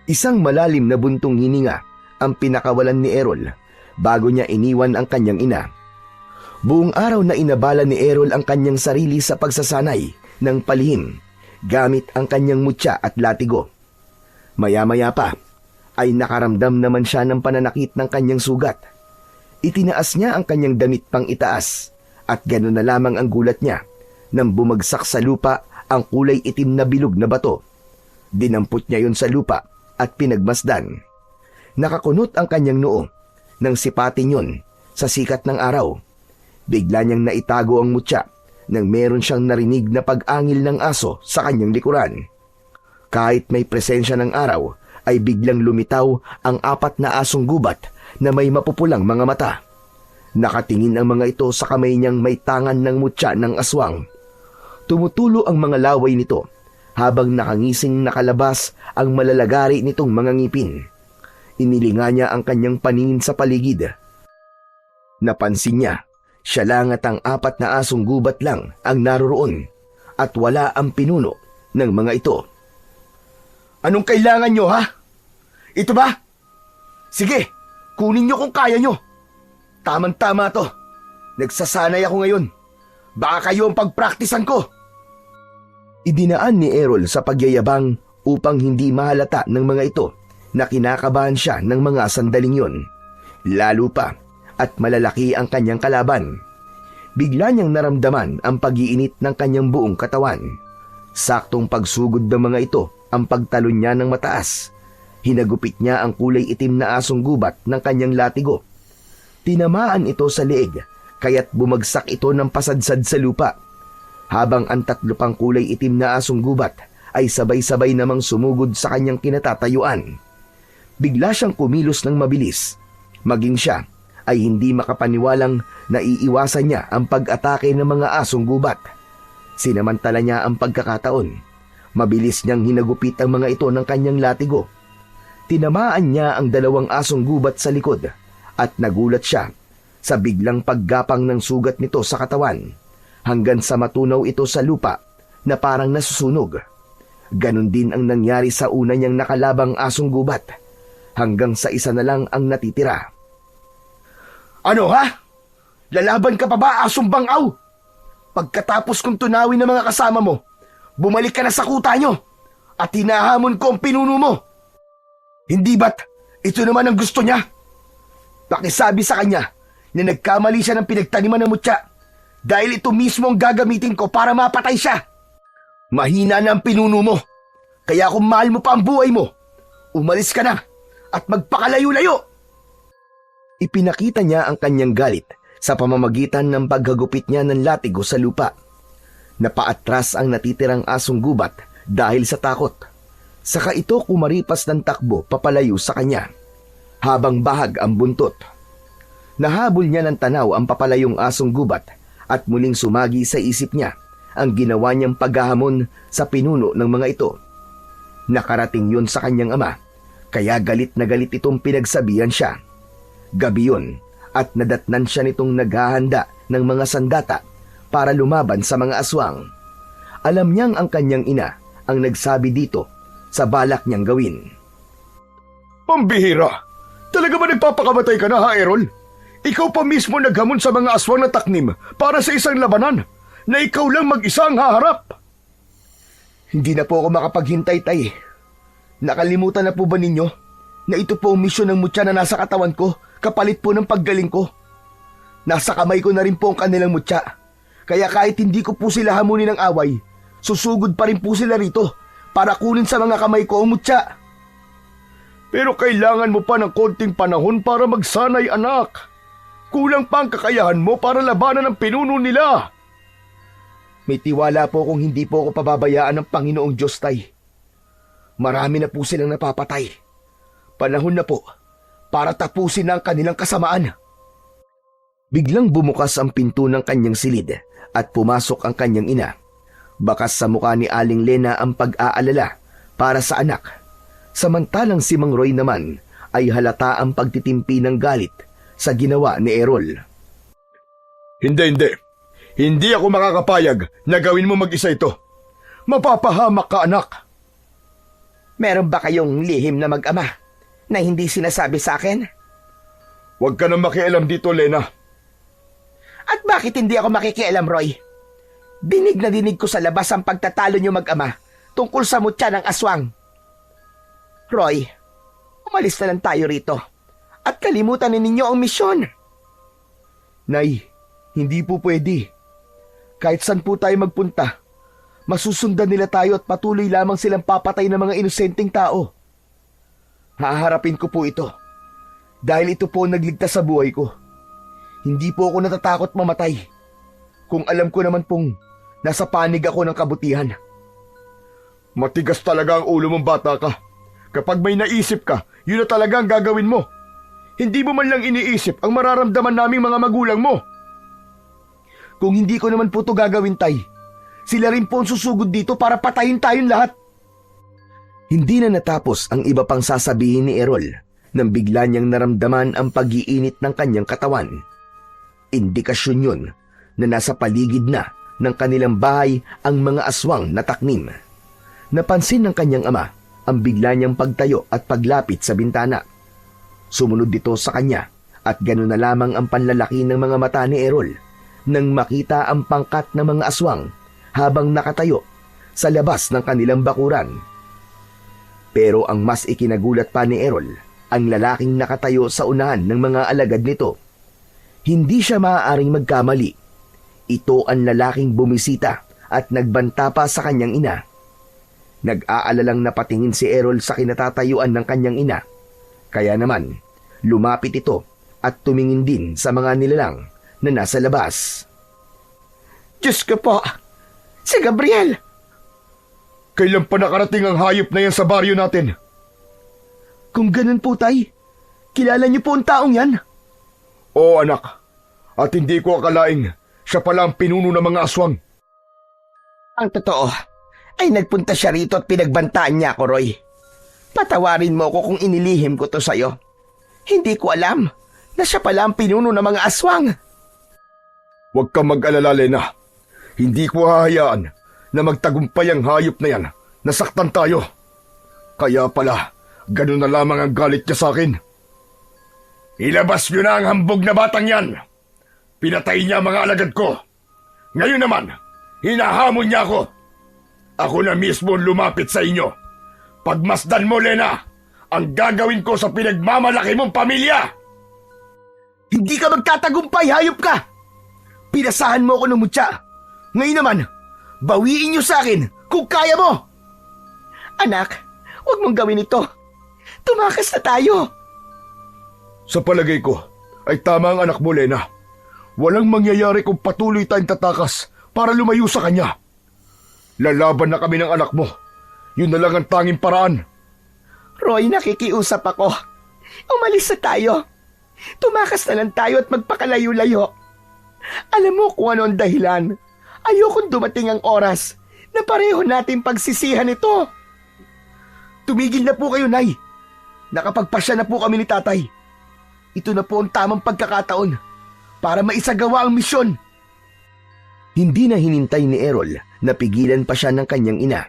Isang malalim na buntong hininga ang pinakawalan ni Errol bago niya iniwan ang kanyang ina. Buong araw na inabala ni Errol ang kanyang sarili sa pagsasanay ng palihim gamit ang kanyang mutya at latigo. Maya-maya pa ay nakaramdam naman siya ng pananakit ng kanyang sugat. Itinaas niya ang kanyang damit pang itaas at gano'n na lamang ang gulat niya nang bumagsak sa lupa ang kulay itim na bilog na bato. Dinampot niya yon sa lupa at pinagmasdan. Nakakunot ang kanyang noo nang sipatin yon sa sikat ng araw. Bigla niyang naitago ang mutya nang meron siyang narinig na pag-angil ng aso sa kanyang likuran. Kahit may presensya ng araw, ay biglang lumitaw ang 4 na asong gubat na may mapupulang mga mata. Nakatingin ang mga ito sa kamay niyang may tangan ng mutya ng aswang. Tumutulo ang mga laway nito habang nakangising nakalabas ang malalagari nitong mga ngipin. Inilinga niya ang kanyang paningin sa paligid. Napansin niya, siya lang at ang 4 na asong gubat lang ang naroroon at wala ang pinuno ng mga ito. Anong kailangan nyo, ha? Ito ba? Sige, kunin nyo kung kaya nyo. Tamang-tama to. Nagsasanay ako ngayon. Baka kayo ang pagpraktisan ko. Idinaan ni Errol sa pagyayabang upang hindi mahalata ng mga ito na kinakabahan siya ng mga sandaling yun. Lalo pa at malalaki ang kanyang kalaban. Bigla niyang naramdaman ang pag-iinit ng kanyang buong katawan. Saktong pagsugod ng mga ito ang pagtalon niya ng mataas. Hinagupit niya ang kulay itim na asong gubat ng kanyang latigo. Tinamaan ito sa leeg, kaya't bumagsak ito ng pasadsad sa lupa. Habang ang 3 pang kulay itim na asong gubat ay sabay-sabay namang sumugod sa kanyang kinatatayuan. Bigla siyang kumilos ng mabilis. Maging siya ay hindi makapaniwalang naiiwasan niya ang pag-atake ng mga asong gubat. Sinamantala niya ang pagkakataon. Mabilis niyang hinagupit ang mga ito ng kanyang latigo. Tinamaan niya ang 2 asong gubat sa likod at nagulat siya sa biglang paggapang ng sugat nito sa katawan hanggang sa matunaw ito sa lupa na parang nasusunog. Ganon din ang nangyari sa una niyang nakalabang asong gubat hanggang sa isa na lang ang natitira. Ano, ha? Lalaban ka pa ba, asong bangaw? Pagkatapos kong tunawin ng mga kasama mo, bumalik ka na sa kuta nyo at hinahamon ko ang pinuno mo. Hindi ba't ito naman ang gusto niya? Pakisabi sa kanya na nagkamali siya ng pinagtaniman ng mutya dahil ito mismo ang gagamitin ko para mapatay siya. Mahina na ang pinuno mo, kaya kung mahal mo pa ang buhay mo, umalis ka na at magpakalayo-layo. Ipinakita niya ang kanyang galit sa pamamagitan ng paghagupit niya ng latigo sa lupa. Napaatras ang natitirang asong gubat dahil sa takot. Saka ito kumaripas ng takbo papalayo sa kanya, habang bahag ang buntot. Nahabol niya ng tanaw ang papalayong asong gubat at muling sumagi sa isip niya ang ginawa niyang paghahamon sa pinuno ng mga ito. Nakarating yun sa kanyang ama, kaya galit na galit itong pinagsabihan siya. Gabi yun at nadatnan siya nitong naghahanda ng mga sandata para lumaban sa mga aswang. Alam niyang ang kanyang ina ang nagsabi dito sa balak niyang gawin. Pambihira! Talaga ba nagpapakamatay ka na, ha, Errol? Ikaw pa mismo naghamon sa mga aswang na taknim para sa isang labanan na ikaw lang mag-isa ang haharap. Hindi na po ako makapaghintay, tay. Nakalimutan na po ba ninyo na ito po ang misyon ng mutya na nasa katawan ko kapalit po ng paggaling ko? Nasa kamay ko na rin po ang kanilang mutya. Kaya kahit hindi ko po sila hamunin ng away, susugod pa rin po sila rito para kunin sa mga kamay ko ang mutya. Pero kailangan mo pa ng konting panahon para magsanay, anak. Kulang pa ang kakayahan mo para labanan ang pinuno nila. May tiwala po kung hindi po ako pababayaan ng Panginoong Diyos, Tay. Marami na po silang napapatay. Panahon na po para tapusin na ang kanilang kasamaan. Biglang bumukas ang pinto ng kanyang silid at pumasok ang kanyang ina. Bakas sa mukha ni Aling Lena ang pag-aalala para sa anak. Samantalang si Mang Roy naman ay halata ang pagtitimpi ng galit sa ginawa ni Errol. Hindi. Hindi ako makakapayag na gawin mo mag-isa ito. Mapapahamak ka, anak. Meron ba kayong lihim na mag-ama na hindi sinasabi sa akin? Huwag ka na makialam dito, Lena. At bakit hindi ako makikialam, Roy? Dinig na dinig ko sa labas ang pagtatalo niyo mag-ama tungkol sa mutya ng aswang. Roy, umalis na lang tayo rito at kalimutan ninyo ang misyon. Nay, hindi po pwede. Kahit saan po tayo magpunta, masusundan nila tayo at patuloy lamang silang papatay ng mga inosenteng tao. Haharapin ko po ito dahil ito po ang nagligtas sa buhay ko. Hindi po ako natatakot mamatay kung alam ko naman pong nasa panig ako ng kabutihan. Matigas talaga ang ulo mong bata ka. Kapag may naisip ka, yun na talaga ang gagawin mo. Hindi mo man lang iniisip ang mararamdaman naming mga magulang mo. Kung hindi ko naman po ito gagawin, Tay, sila rin po ang susugod dito para patayin tayong lahat. Hindi na natapos ang iba pang sasabihin ni Errol nang bigla niyang naramdaman ang pag-iinit ng kanyang katawan. Indikasyon yun na nasa paligid na ng kanilang bahay ang mga aswang na taknim. Napansin ng kanyang ama ang bigla niyang pagtayo at paglapit sa bintana. Sumunod dito sa kanya at gano'n na lamang ang panlalaki ng mga mata ni Errol nang makita ang pangkat ng mga aswang habang nakatayo sa labas ng kanilang bakuran. Pero ang mas ikinagulat pa ni Errol, ang lalaking nakatayo sa unahan ng mga alagad nito. Hindi siya maaaring magkamali. Ito ang lalaking bumisita at nagbanta pa sa kanyang ina. Nag-aalalang napatingin si Errol sa kinatatayuan ng kanyang ina. Kaya naman, lumapit ito at tumingin din sa mga nilalang na nasa labas. Diyos ko po, si Gabriel! Kailan pa nakarating ang hayop na yan sa baryo natin? Kung ganun po, Tay, kilala niyo po ang taong yan? Oo, anak. At hindi ko akalaing siya pala ang pinuno ng mga aswang. Ang totoo ay nagpunta siya rito at pinagbantaan niya ako, Roy. Patawarin mo ko kung inilihim ko to sa'yo. Hindi ko alam na siya pala ang pinuno ng mga aswang. Huwag kang mag-alala, Lena. Hindi ko hahayaan na magtagumpay ang hayop na yan. Nasaktan tayo. Kaya pala, ganun na lamang ang galit niya sa akin. Ilabas niyo na ang hambog na batang yan. Pinatay niya ang mga alagad ko. Ngayon naman, hinahamon niya ako. Ako na mismo lumapit sa inyo. Pagmasdan mo, Lena, ang gagawin ko sa pinagmamalaki mong pamilya. Hindi ka magtatagumpay, hayop ka! Pinasahan mo ako ng mutya. Ngayon naman, bawiin niyo sa akin kung kaya mo! Anak, huwag mong gawin ito. Tumakas na tayo. Sa palagay ko, ay tama ang anak mo, Lena. Walang mangyayari kung patuloy tayong tatakas para lumayo sa kanya. Lalaban na kami ng anak mo. Yun na lang ang tanging paraan. Roy, nakikiusap ako. Umalis na tayo. Tumakas na lang tayo at magpakalayo-layo. Alam mo kung ano ang dahilan. Ayokong dumating ang oras na pareho natin pagsisihan ito. Tumigil na po kayo, Nay. Nakapagpasya na po kami ni Tatay. Ito na po ang tamang pagkakataon para maisagawa ang misyon. Hindi na hinintay ni Errol na pigilan pa siya ng kanyang ina.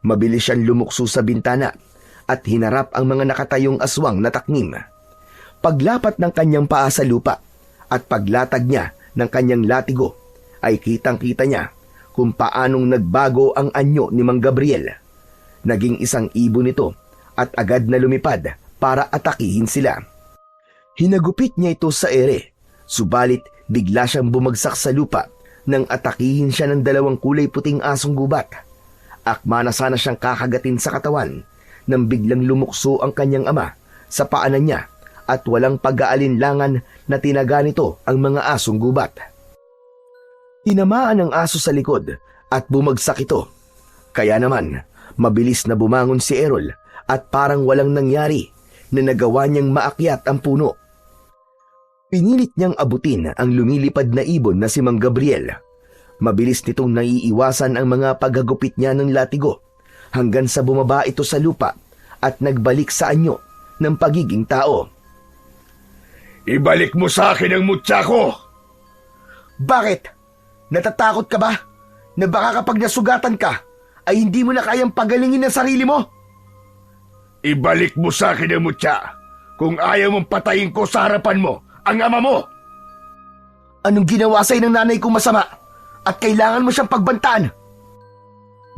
Mabilis siyang lumukso sa bintana at hinarap ang mga nakatayong aswang na taknim. Paglapat ng kanyang paa sa lupa at paglatag niya ng kanyang latigo ay kitang-kita niya kung paanong nagbago ang anyo ni Mang Gabriel. Naging isang ibon ito at agad na lumipad para atakihin sila. Hinagupit niya ito sa ere, subalit bigla siyang bumagsak sa lupa nang atakihin siya ng 2 kulay puting asong gubat. Akma na sana siyang kakagatin sa katawan nang biglang lumukso ang kanyang ama sa paanan niya at walang pag-aalinlangan na tinaga nito ang mga asong gubat. Tinamaan ang aso sa likod at bumagsak ito. Kaya naman, mabilis na bumangon si Errol at parang walang nangyari na nagawa niyang maakyat ang puno. Pinilit niyang abutin ang lumilipad na ibon na si Mang Gabriel. Mabilis nitong naiiwasan ang mga paghagupit niya ng latigo hanggang sa bumaba ito sa lupa at nagbalik sa anyo ng pagiging tao. Ibalik mo sa akin ang mutya ko! Bakit? Natatakot ka ba na baka kapag nasugatan ka ay hindi mo na kayang pagalingin ang sarili mo? Ibalik mo sa akin ang mutya kung ayaw mong patayin ko sa harapan mo ang ama mo! Anong ginawa sa'yo ng nanay kong masama at kailangan mo siyang pagbantaan?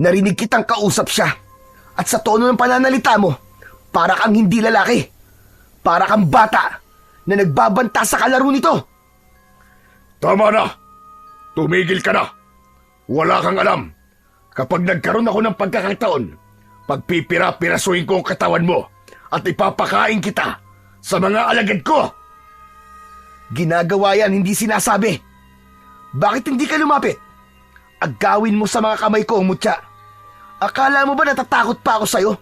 Narinig kitang kausap siya at sa tono ng pananalita mo, para kang hindi lalaki. Para kang bata na nagbabanta sa kalaro nito. Tama na! Tumigil ka na! Wala kang alam. Kapag nagkaroon ako ng pagkakataon, pagpipira-pirasuhin ko ang katawan mo at ipapakain kita sa mga alagad ko! Ginagawa yan, hindi sinasabi. Bakit hindi ka lumapit? Agawin mo sa mga kamay ko, mutya. Akala mo ba natatakot pa ako sa'yo?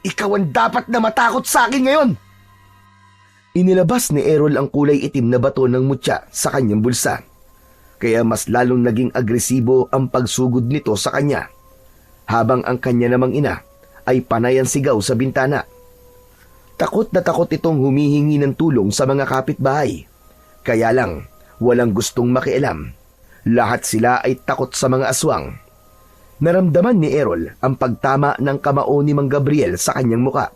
Ikaw ang dapat na matakot sa akin ngayon. Inilabas ni Errol ang kulay itim na bato ng mutya sa kanyang bulsa. Kaya mas lalong naging agresibo ang pagsugod nito sa kanya. Habang ang kanya namang ina ay panay ang sigaw sa bintana. Takot na takot itong humihingi ng tulong sa mga kapitbahay. Kaya lang, walang gustong makialam. Lahat sila ay takot sa mga aswang. Naramdaman ni Errol ang pagtama ng kamao ni Mang Gabriel sa kanyang muka.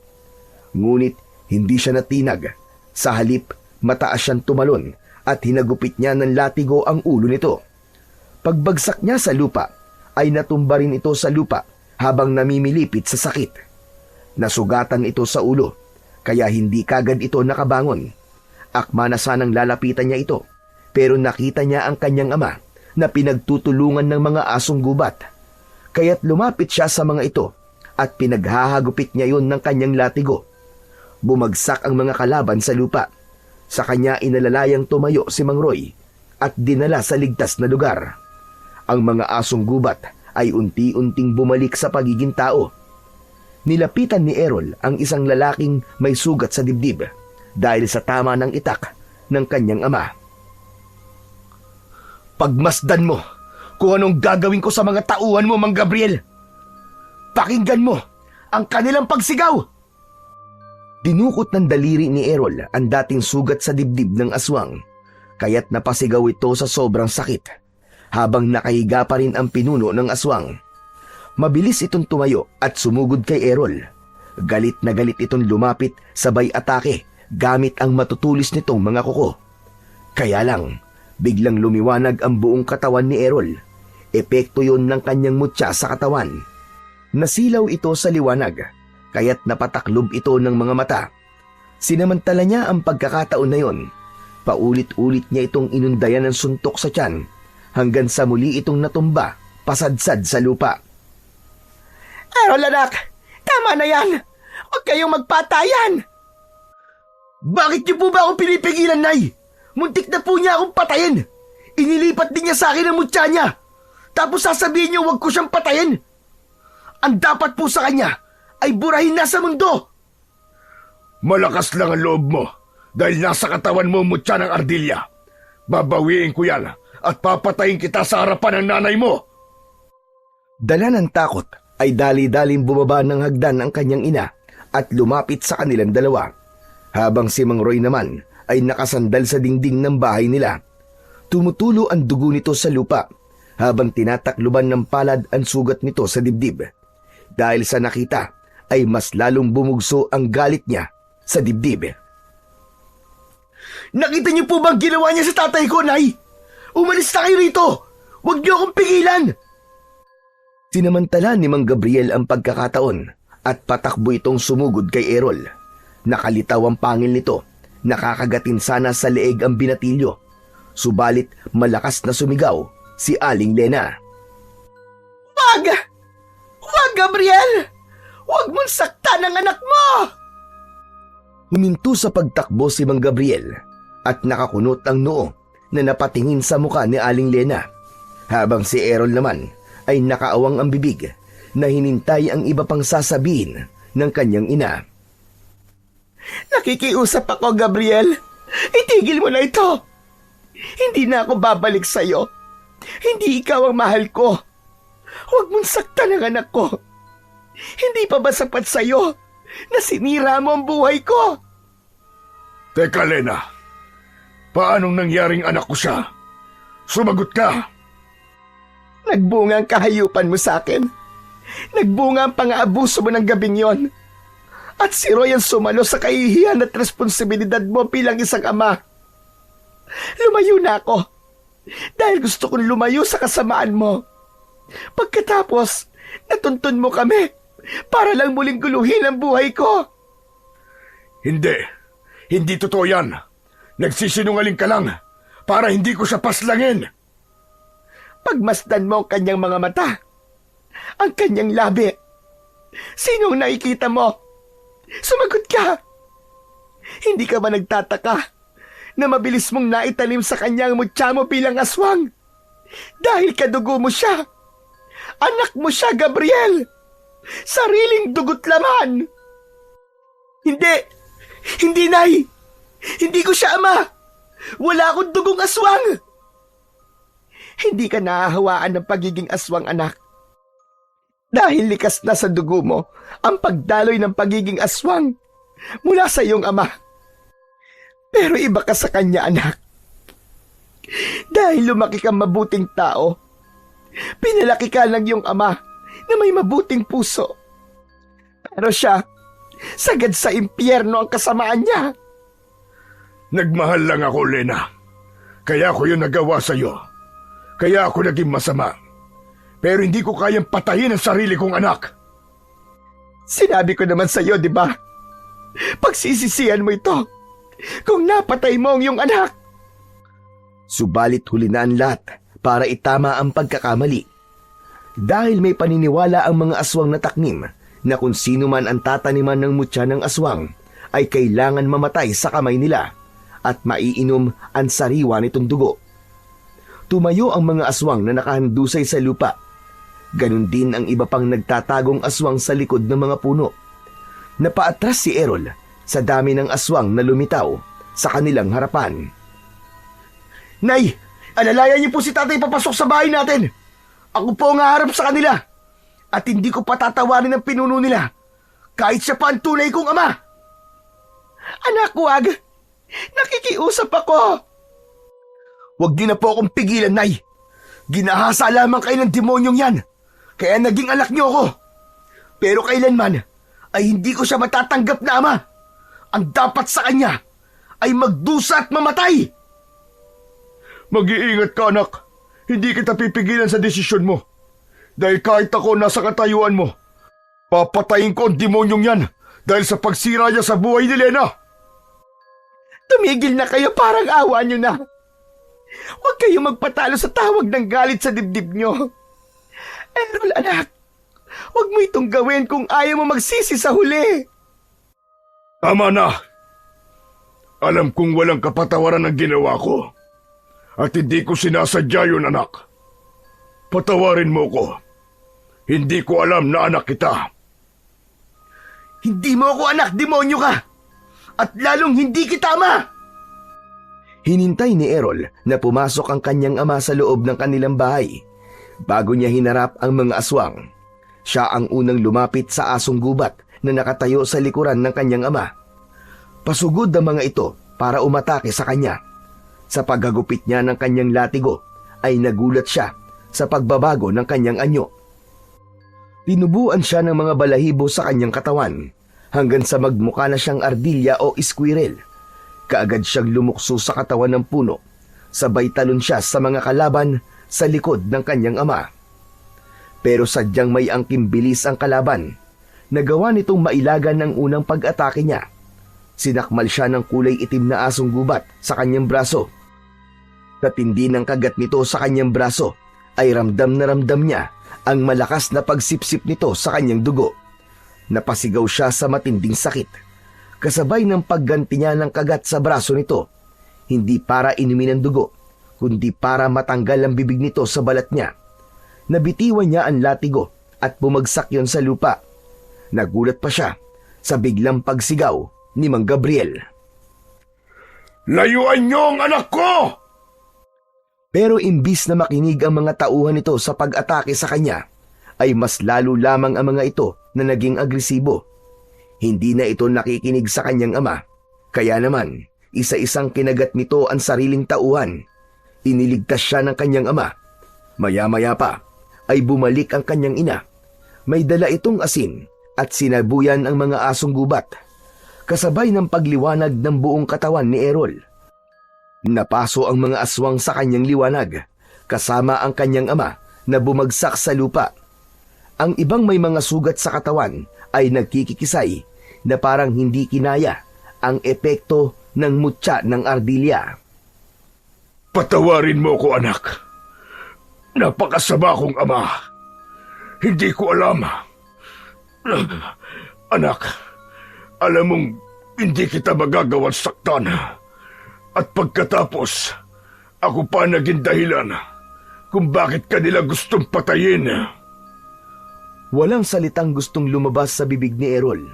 Ngunit hindi siya natinag. Sa halip, mataas siyang tumalon at hinagupit niya ng latigo ang ulo nito. Pagbagsak niya sa lupa, ay natumba rin ito sa lupa habang namimilipit sa sakit. Nasugatan ito sa ulo, kaya hindi kagad ito nakabangon. Akma na sanang lalapitan niya ito, pero nakita niya ang kanyang ama na pinagtutulungan ng mga asong gubat. Kaya't lumapit siya sa mga ito at pinaghahagupit niya yon ng kanyang latigo. Bumagsak ang mga kalaban sa lupa. Sa kanya inalalayang tumayo si Mang Roy at dinala sa ligtas na lugar. Ang mga asong gubat ay unti-unting bumalik sa pagiging tao. Nilapitan ni Errol ang isang lalaking may sugat sa dibdib dahil sa tama ng itak ng kanyang ama. Pagmasdan mo kung anong gagawin ko sa mga tauhan mo, Mang Gabriel. Pakinggan mo ang kanilang pagsigaw. Dinukot ng daliri ni Errol ang dating sugat sa dibdib ng aswang, kaya't napasigaw ito sa sobrang sakit, habang nakahiga pa rin ang pinuno ng aswang. Mabilis itong tumayo at sumugod kay Errol. Galit na galit itong lumapit sabay atake gamit ang matutulis nitong mga kuko. Kaya lang, biglang lumiwanag ang buong katawan ni Errol. Epekto yon ng kanyang mutya sa katawan. Nasilaw ito sa liwanag, kaya't napataklob ito ng mga mata. Sinamantala niya ang pagkakataon na yon. Paulit-ulit niya itong inundayan ng suntok sa tiyan hanggang sa muli itong natumba, pasadsad sa lupa. Errol anak, tama na yan. Huwag kayong magpatayan. Bakit niyo po ba ako pinipigilan, Nay? Muntik na po niya akong patayin. Inilipat din niya sa akin ang mutya niya. Tapos sasabihin niyo huwag ko siyang patayin. Ang dapat po sa kanya ay burahin na sa mundo. Malakas lang ang loob mo dahil nasa katawan mo mutya ng ardilya. Babawiin ko yan at papatayin kita sa harapan ng nanay mo. Dala ng takot ay dali-daling bumaba ng hagdan ang kanyang ina at lumapit sa kanilang dalawa. Habang si Mang Roy naman ay nakasandal sa dingding ng bahay nila. Tumutulo ang dugo nito sa lupa habang tinatakluban ng palad ang sugat nito sa dibdib. Dahil sa nakita ay mas lalong bumugso ang galit niya sa dibdib. Nakita niyo po bang ginawa niya sa tatay ko, Nay? Umalis na kayo rito! Huwag niyo akong pigilan! Sinamantala ni Mang Gabriel ang pagkakataon at patakbo itong sumugod kay Errol. Nakalitaw ang pangil nito. Nakakagatin sana sa leeg ang binatilyo. Subalit malakas na sumigaw si Aling Lena. Wag! Wag, Gabriel! Wag mong saktan ang anak mo! Huminto sa pagtakbo si Mang Gabriel at nakakunot ang noo na napatingin sa muka ni Aling Lena, habang si Errol naman ay nakaawang ang bibig na hinintay ang iba pang sasabihin ng kanyang ina. Nakikiusap ako, Gabriel. Itigil mo na ito. Hindi na ako babalik sa'yo. Hindi ikaw ang mahal ko. Huwag mong saktan ang anak ko. Hindi pa ba sapat sa'yo na sinira mo ang buhay ko? Teka, Lena. Paanong nangyaring anak ko siya? Sumagot ka. Nagbunga ang kahayupan mo sa akin. Nagbunga ang pang-aabuso mo ng gabing yon. At si Roy ang sumalo sa kahihiyan at responsibilidad mo bilang isang ama. Lumayo na ako dahil gusto kong lumayo sa kasamaan mo. Pagkatapos, natuntun mo kami para lang muling guluhin ang buhay ko. Hindi. Hindi totoo yan. Nagsisinungaling ka lang para hindi ko siya paslangin. Pagmasdan mo ang kanyang mga mata, ang kanyang labi. Sinong nakikita mo? Sumagot ka! Hindi ka ba nagtataka na mabilis mong naitanim sa kanyang mutya mo bilang aswang? Dahil kadugo mo siya. Anak mo siya, Gabriel. Sariling dugot laman. Hindi! Hindi, Nay! Hindi ko siya ama! Wala akong dugong aswang! Hindi ka nahahawaan ng pagiging aswang, anak. Dahil likas na sa dugo mo ang pagdaloy ng pagiging aswang mula sa iyong ama. Pero iba ka sa kanya, anak. Dahil lumaki kang mabuting tao, pinalaki ka ng iyong ama na may mabuting puso. Pero siya, sagad sa impyerno ang kasamaan niya. Nagmahal lang ako, Lena. Kaya ko yun nagawa sa'yo. Kaya ako naging masama. Pero hindi ko kayang patayin ang sarili kong anak. Sinabi ko naman sa iyo, di ba? Pagsisisihan mo ito kung napatay mo ang iyong anak. Subalit huli na ang lahat para itama ang pagkakamali. Dahil may paniniwala ang mga aswang na taknim na kung sino man ang tataniman ng mutya ng aswang ay kailangan mamatay sa kamay nila at maiinom ang sariwa nitong dugo. Tumayo ang mga aswang na nakahandusay sa lupa. Ganon din ang iba pang nagtatagong aswang sa likod ng mga puno. Napaatras si Errol sa dami ng aswang na lumitaw sa kanilang harapan. Nay, alalayan niyo po si tatay papasok sa bahay natin. Ako po ang haharap sa kanila. At hindi ko patatawarin ang pinuno nila. Kahit siya pa ang tunay kong ama. Anak, wag. Nakikiusap ako. Huwag niyo na po akong pigilan, Nay. Ginahasa lamang kayo ng demonyong yan. Kaya naging anak niyo ako. Pero kailanman ay hindi ko siya matatanggap na ama. Ang dapat sa kanya ay magdusa at mamatay. Mag-iingat ka, anak. Hindi kita pipigilan sa desisyon mo. Dahil kahit ako nasa katayuan mo, papatayin ko ang demonyong yan dahil sa pagsira niya sa buhay ni Lena. Tumigil na kayo, parang awa niyo na. Huwag kayong magpatalo sa tawag ng galit sa dibdib niyo. Errol, anak, huwag mo itong gawin kung ayaw mo magsisi sa huli. Tama na. Alam kong walang kapatawaran ang ginawa ko. At hindi ko sinasadya yun, anak. Patawarin mo ko. Hindi ko alam na anak kita. Hindi mo ako anak, demonyo ka. At lalong hindi kita ama. Hinintay ni Errol na pumasok ang kanyang ama sa loob ng kanilang bahay. Bago niya hinarap ang mga aswang, siya ang unang lumapit sa asong gubat na nakatayo sa likuran ng kanyang ama. Pasugod ang mga ito para umatake sa kanya. Sa paghagupit niya ng kanyang latigo ay nagulat siya sa pagbabago ng kanyang anyo. Tinubuan siya ng mga balahibo sa kanyang katawan hanggang sa magmukha na siyang ardilya o squirrel. Kaagad siyang lumukso sa katawan ng puno. Sabay talon siya sa mga kalaban sa likod ng kanyang ama. Pero sadyang may angking bilis ang kalaban. Nagawa nitong mailagan ng unang pag-atake niya. Sinakmal siya ng kulay itim na asong gubat sa kanyang braso. Katindi ng kagat nito sa kanyang braso ay ramdam na ramdam niya ang malakas na pagsipsip nito sa kanyang dugo. Napasigaw siya sa matinding sakit, kasabay ng pagganti niya ng kagat sa braso nito, hindi para inumin ang dugo, kundi para matanggal ang bibig nito sa balat niya. Nabitiwan niya ang latigo at bumagsak yon sa lupa. Nagulat pa siya sa biglang pagsigaw ni Mang Gabriel. Layuan niyo ang anak ko! Pero imbis na makinig ang mga tauhan nito sa pag-atake sa kanya, ay mas lalo lamang ang mga ito na naging agresibo. Hindi na ito nakikinig sa kanyang ama, kaya naman isa-isang kinagat nito ang sariling tauhan. Iniligtas siya ng kanyang ama. Maya-maya pa ay bumalik ang kanyang ina. May dala itong asin at sinabuyan ang mga asong gubat, kasabay ng pagliwanag ng buong katawan ni Errol. Napaso ang mga aswang sa kanyang liwanag, kasama ang kanyang ama na bumagsak sa lupa. Ang ibang may mga sugat sa katawan ay nagkikikisay na parang hindi kinaya ang epekto ng mutya ng ardilya. Patawarin mo ko, anak. Napakasama kong ama. Hindi ko alam. Anak, alam mong hindi kita magagawang saktan. At pagkatapos, ako pa naging dahilan kung bakit kanila gustong patayin. Walang salitang gustong lumabas sa bibig ni Errol,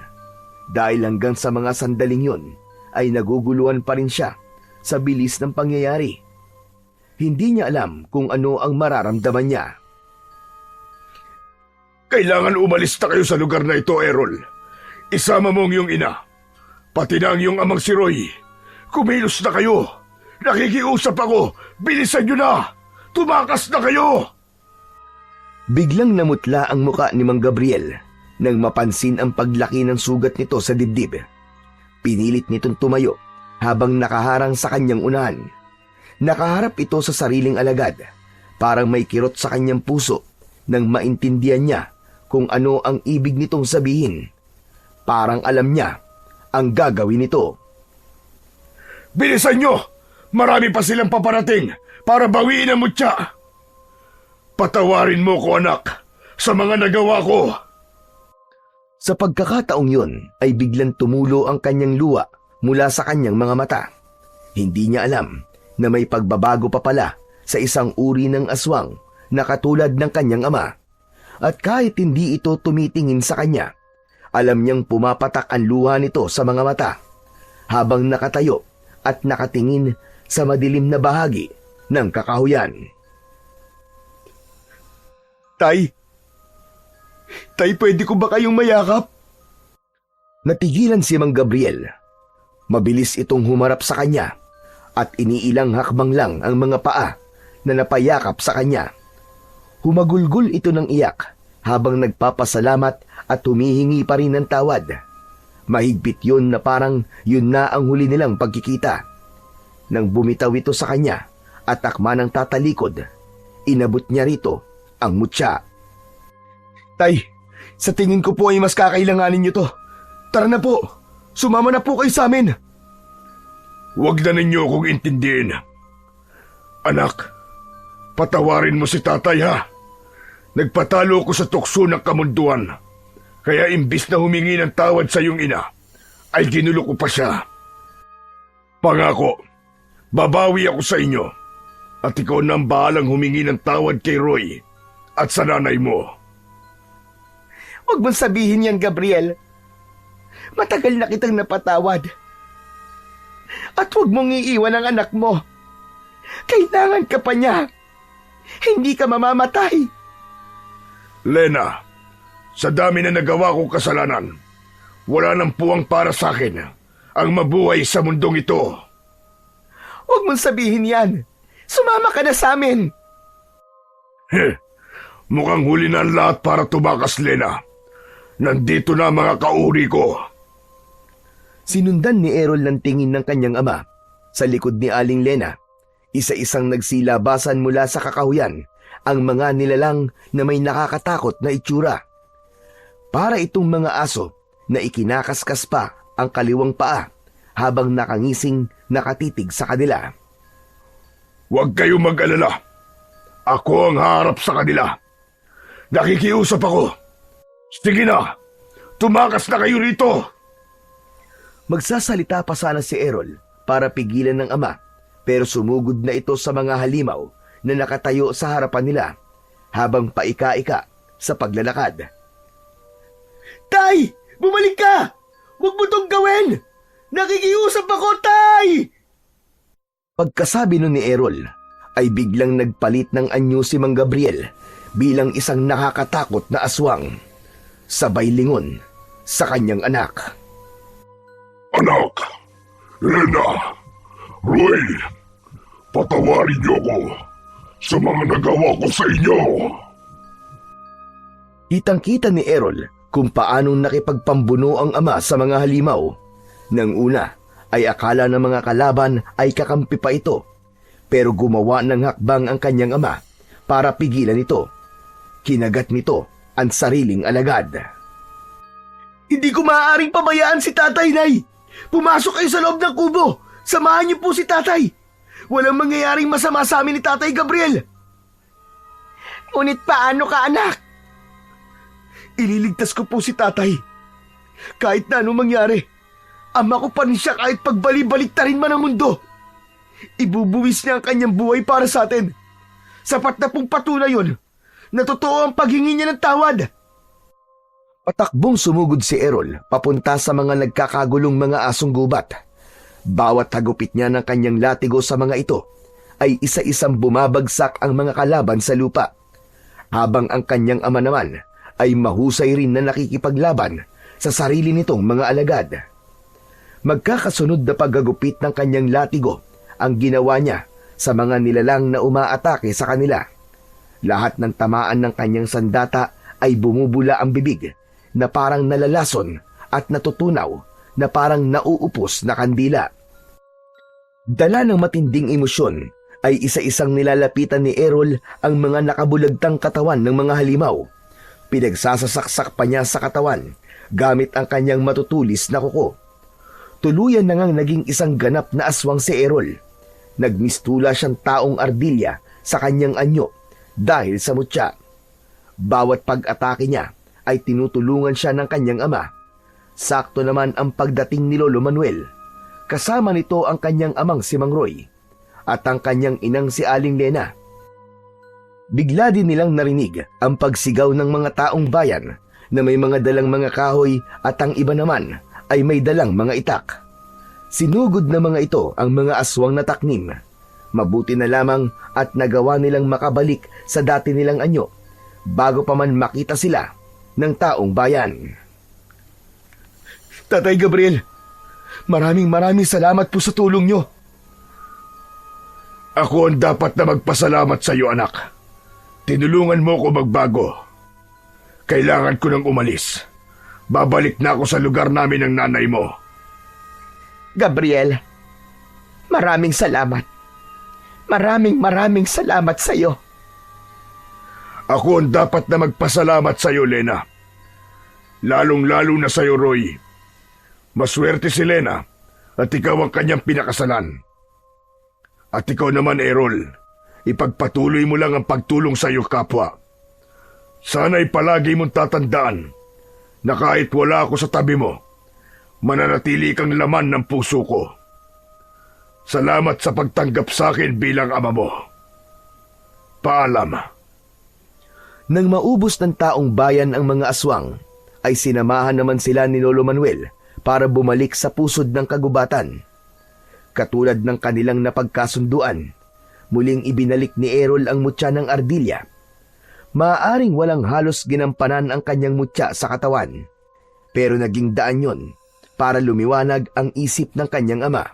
dahil hanggang sa mga sandaling yon ay naguguluhan pa rin siya sa bilis ng pangyayari. Hindi niya alam kung ano ang mararamdaman niya. Kailangan umalis na kayo sa lugar na ito, Errol. Isama mo ang iyong ina. Pati na ang iyong amang si Roy. Kumilos na kayo. Nakikiusap ako. Bilisan niyo na. Tumakas na kayo. Biglang namutla ang muka ni Mang Gabriel nang mapansin ang paglaki ng sugat nito sa dibdib. Pinilit nitong tumayo habang nakaharang sa kanyang unahan. Nakaharap ito sa sariling alagad. Parang may kirot sa kanyang puso nang maintindihan niya kung ano ang ibig nitong sabihin. Parang alam niya ang gagawin nito. Bilisan niyo! Marami pa silang paparating para bawiin ang mutya. Patawarin mo ko, anak, sa mga nagawa ko. Sa pagkakataong yun ay biglang tumulo ang kanyang luha mula sa kanyang mga mata. Hindi niya alam na may pagbabago pa pala sa isang uri ng aswang na katulad ng kanyang ama. At kahit hindi ito tumitingin sa kanya, alam niyang pumapatak ang luha nito sa mga mata habang nakatayo at nakatingin sa madilim na bahagi ng kakahuyan. Tay, pwede ko ba kayong mayakap? Natigilan si Mang Gabriel. Mabilis itong humarap sa kanya at iniilang hakbang lang ang mga paa na napayakap sa kanya. Humagulgol ito ng iyak habang nagpapasalamat at humihingi pa rin ng tawad. Mahigpit yun na parang yun na ang huli nilang pagkikita. Nang bumitaw ito sa kanya at akma ng tatalikod, inabot niya rito ang mutya. Tay, sa tingin ko po ay mas kakailanganin niyo to. Tara na po, sumama na po kayo sa amin. Huwag na ninyo akong intindihin. Anak, patawarin mo si tatay, ha? Nagpatalo ko sa tukso ng kamunduan. Kaya imbis na humingi ng tawad sa iyong ina, ay ginulo ko pa siya. Pangako, babawi ako sa inyo. At ikaw na ang bahalang humingi ng tawad kay Roy at sa nanay mo. Huwag mong sabihin yan, Gabriel. Matagal na kitang napatawad. At huwag mong iiwan ang anak mo. Kailangan ka pa niya. Hindi ka mamamatay. Lena, sa dami na nagawa kong kasalanan, wala nang puwang para sa akin ang mabuhay sa mundong ito. Huwag mong sabihin yan. Sumama ka na sa amin. Mukhang huli na ang lahat para tumakas, Lena. Nandito na ang mga kauri ko. Sinundan ni Errol ng tingin ng kanyang ama sa likod ni Aling Lena. Isa-isang nagsilabasan mula sa kakahuyan ang mga nilalang na may nakakatakot na itsura. Para itong mga aso na ikinakaskas pa ang kaliwang paa habang nakangising nakatitig sa kanila. Huwag kayong mag-alala. Ako ang harap sa kanila. Nakikiusap ako. Sige na, tumakas na kayo rito. Magsasalita pa sana si Errol para pigilan ng ama, pero sumugod na ito sa mga halimaw na nakatayo sa harapan nila habang paika-ika sa paglalakad. Tay! Bumalik ka! Huwag mo tong gawin! Nakikiusap ako, Tay! Pagkasabi nun ni Errol, ay biglang nagpalit ng anyo si Mang Gabriel bilang isang nakakatakot na aswang. Sabay lingon sa kanyang anak. Anak, Lena, Roy, patawarin niyo ako sa mga nagawa ko sa inyo. Kitang-kita ni Errol kung paanong nakipagpambuno ang ama sa mga halimaw. Nang una ay akala ng mga kalaban ay kakampi pa ito, pero gumawa ng hakbang ang kanyang ama para pigilan ito. Kinagat nito ang sariling alagad. Hindi ko maaaring pabayaan si Tatay, Nay! Pumasok kayo sa loob ng kubo! Samahan niyo po si Tatay! Walang mangyayaring masama sa amin ni Tatay Gabriel! Ngunit paano ka, anak? Ililigtas ko po si Tatay. Kahit na anong mangyari, ama ko pa rin siya kahit pagbali-baliktarin man ang mundo. Ibubuwis niya ang kanyang buhay para sa atin. Sapat na pong patunay yun na totoo ang paghingi niya ng tawad. Patakbong sumugod si Errol papunta sa mga nagkakagulong mga asong gubat. Bawat hagupit niya ng kanyang latigo sa mga ito ay isa-isang bumabagsak ang mga kalaban sa lupa, habang ang kanyang ama naman ay mahusay rin na nakikipaglaban sa sarili nitong mga alagad. Magkakasunod na paggagupit ng kanyang latigo ang ginawa niya sa mga nilalang na umaatake sa kanila. Lahat ng tamaan ng kanyang sandata ay bumubula ang bibig na parang nalalason at natutunaw na parang nauupos na kandila. Dala ng matinding emosyon ay isa-isang nilalapitan ni Errol ang mga nakabulagtang katawan ng mga halimaw. Pinagsasasaksak pa niya sa katawan gamit ang kanyang matutulis na kuko. Tuluyan na ngang naging isang ganap na aswang si Errol. Nagmistula siyang taong ardilya sa kanyang anyo dahil sa mutya. Bawat pag-atake niya ay tinutulungan siya ng kanyang ama. Sakto naman ang pagdating ni Lolo Manuel. Kasama nito ang kanyang amang si Mang Roy at ang kanyang inang si Aling Lena. Bigla din nilang narinig ang pagsigaw ng mga taong bayan na may mga dalang mga kahoy at ang iba naman ay may dalang mga itak. Sinugod na mga ito ang mga aswang na taknim. Mabuti na lamang at nagawa nilang makabalik sa dati nilang anyo bago pa man makita sila ng taong bayan. Tatay Gabriel, maraming salamat po sa tulong niyo. Ako ang dapat na magpasalamat sa iyo, anak. Tinulungan mo ko magbago. Kailangan ko nang umalis. Babalik na ako sa lugar namin ng nanay mo. Gabriel, maraming salamat. Maraming salamat sa iyo. Ako ang dapat na magpasalamat sa iyo, Lena. Lalong-lalo na sa iyo, Roy. Maswerte si Lena at ikaw ang kanyang pinakasalan. At ikaw naman, Errol, ipagpatuloy mo lang ang pagtulong sa iyo, kapwa. Sana'y palagi mong tatandaan na kahit wala ako sa tabi mo, mananatili kang laman ng puso ko. Salamat sa pagtanggap sa akin bilang ama mo. Paalam. Nang maubos ng taong bayan ang mga aswang, ay sinamahan naman sila ni Lolo Manuel para bumalik sa pusod ng kagubatan. Katulad ng kanilang napagkasunduan, muling ibinalik ni Errol ang mutya ng ardilya. Maaaring walang halos ginampanan ang kanyang mutya sa katawan, pero naging daan yon para lumiwanag ang isip ng kanyang ama.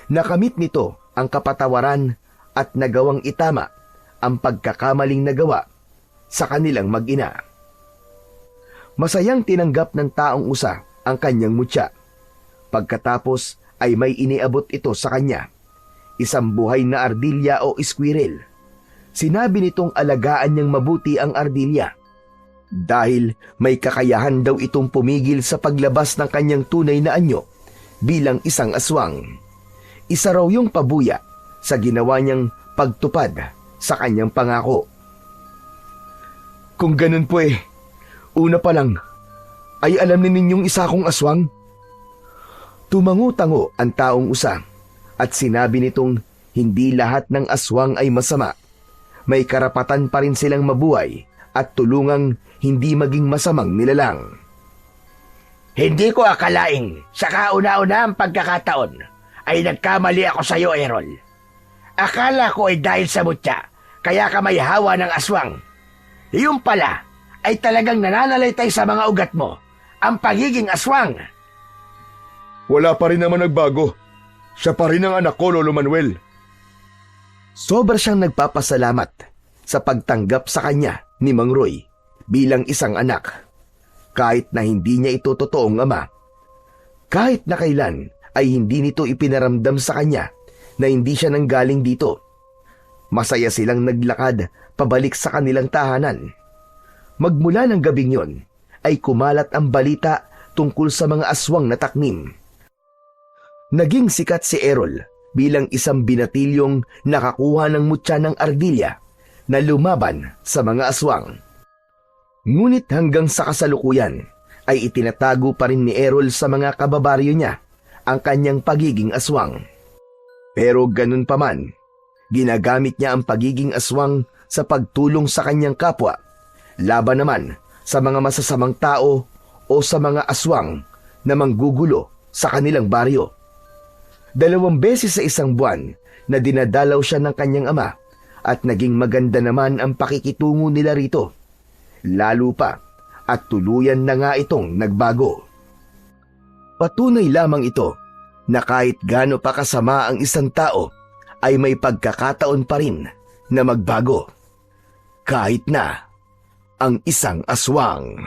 Nakamit nito ang kapatawaran at nagawang itama ang pagkakamaling nagawa sa kanilang mag-ina. Masayang tinanggap ng taong usa ang kanyang mutya. Pagkatapos ay may iniabot ito sa kanya, isang buhay na ardilya o squirrel. Sinabi nitong alagaan niyang mabuti ang ardilya dahil may kakayahan daw itong pumigil sa paglabas ng kanyang tunay na anyo bilang isang aswang. Isa raw yung pabuya sa ginawa niyang pagtupad sa kanyang pangako. Kung ganun po una pa lang, ay alam ni ninyong isa akong aswang? Tumango-tango ang taong usa at sinabi nitong hindi lahat ng aswang ay masama. May karapatan pa rin silang mabuhay at tulungang hindi maging masamang nilalang. Hindi ko akalaing sa kauna-una ang pagkakataon ay nagkamali ako sa iyo, Errol. Akala ko ay dahil sa mutya, kaya ka may hawa ng aswang. Yung pala ay talagang nananalaytay sa mga ugat mo, ang pagiging aswang. Wala pa rin naman nagbago. Siya pa rin ang anak ko, Lolo Manuel. Sobra siyang nagpapasalamat sa pagtanggap sa kanya ni Mang Roy bilang isang anak. Kahit na hindi niya ito totoong ama. Kahit na kailan ay hindi nito ipinaramdam sa kanya na hindi siya nanggaling dito. Masaya silang naglakad pabalik sa kanilang tahanan. Magmula ng gabing yon ay kumalat ang balita tungkol sa mga aswang na taknim. Naging sikat si Errol bilang isang binatilyong nakakuha ng mutya ng ardilya na lumaban sa mga aswang. Ngunit hanggang sa kasalukuyan ay itinatago pa rin ni Errol sa mga kababaryo niya ang kanyang pagiging aswang. Pero ganun pa man, ginagamit niya ang pagiging aswang sa pagtulong sa kanyang kapwa, laban naman sa mga masasamang tao o sa mga aswang na manggugulo sa kanilang baryo. 2 beses sa isang buwan na dinadalaw siya ng kanyang ama at naging maganda naman ang pakikitungo nila rito. Lalo pa at tuluyan na nga itong nagbago. Patunay lamang ito na kahit gaano pa kasama ang isang tao ay may pagkakataon pa rin na magbago. Kahit na ang isang aswang.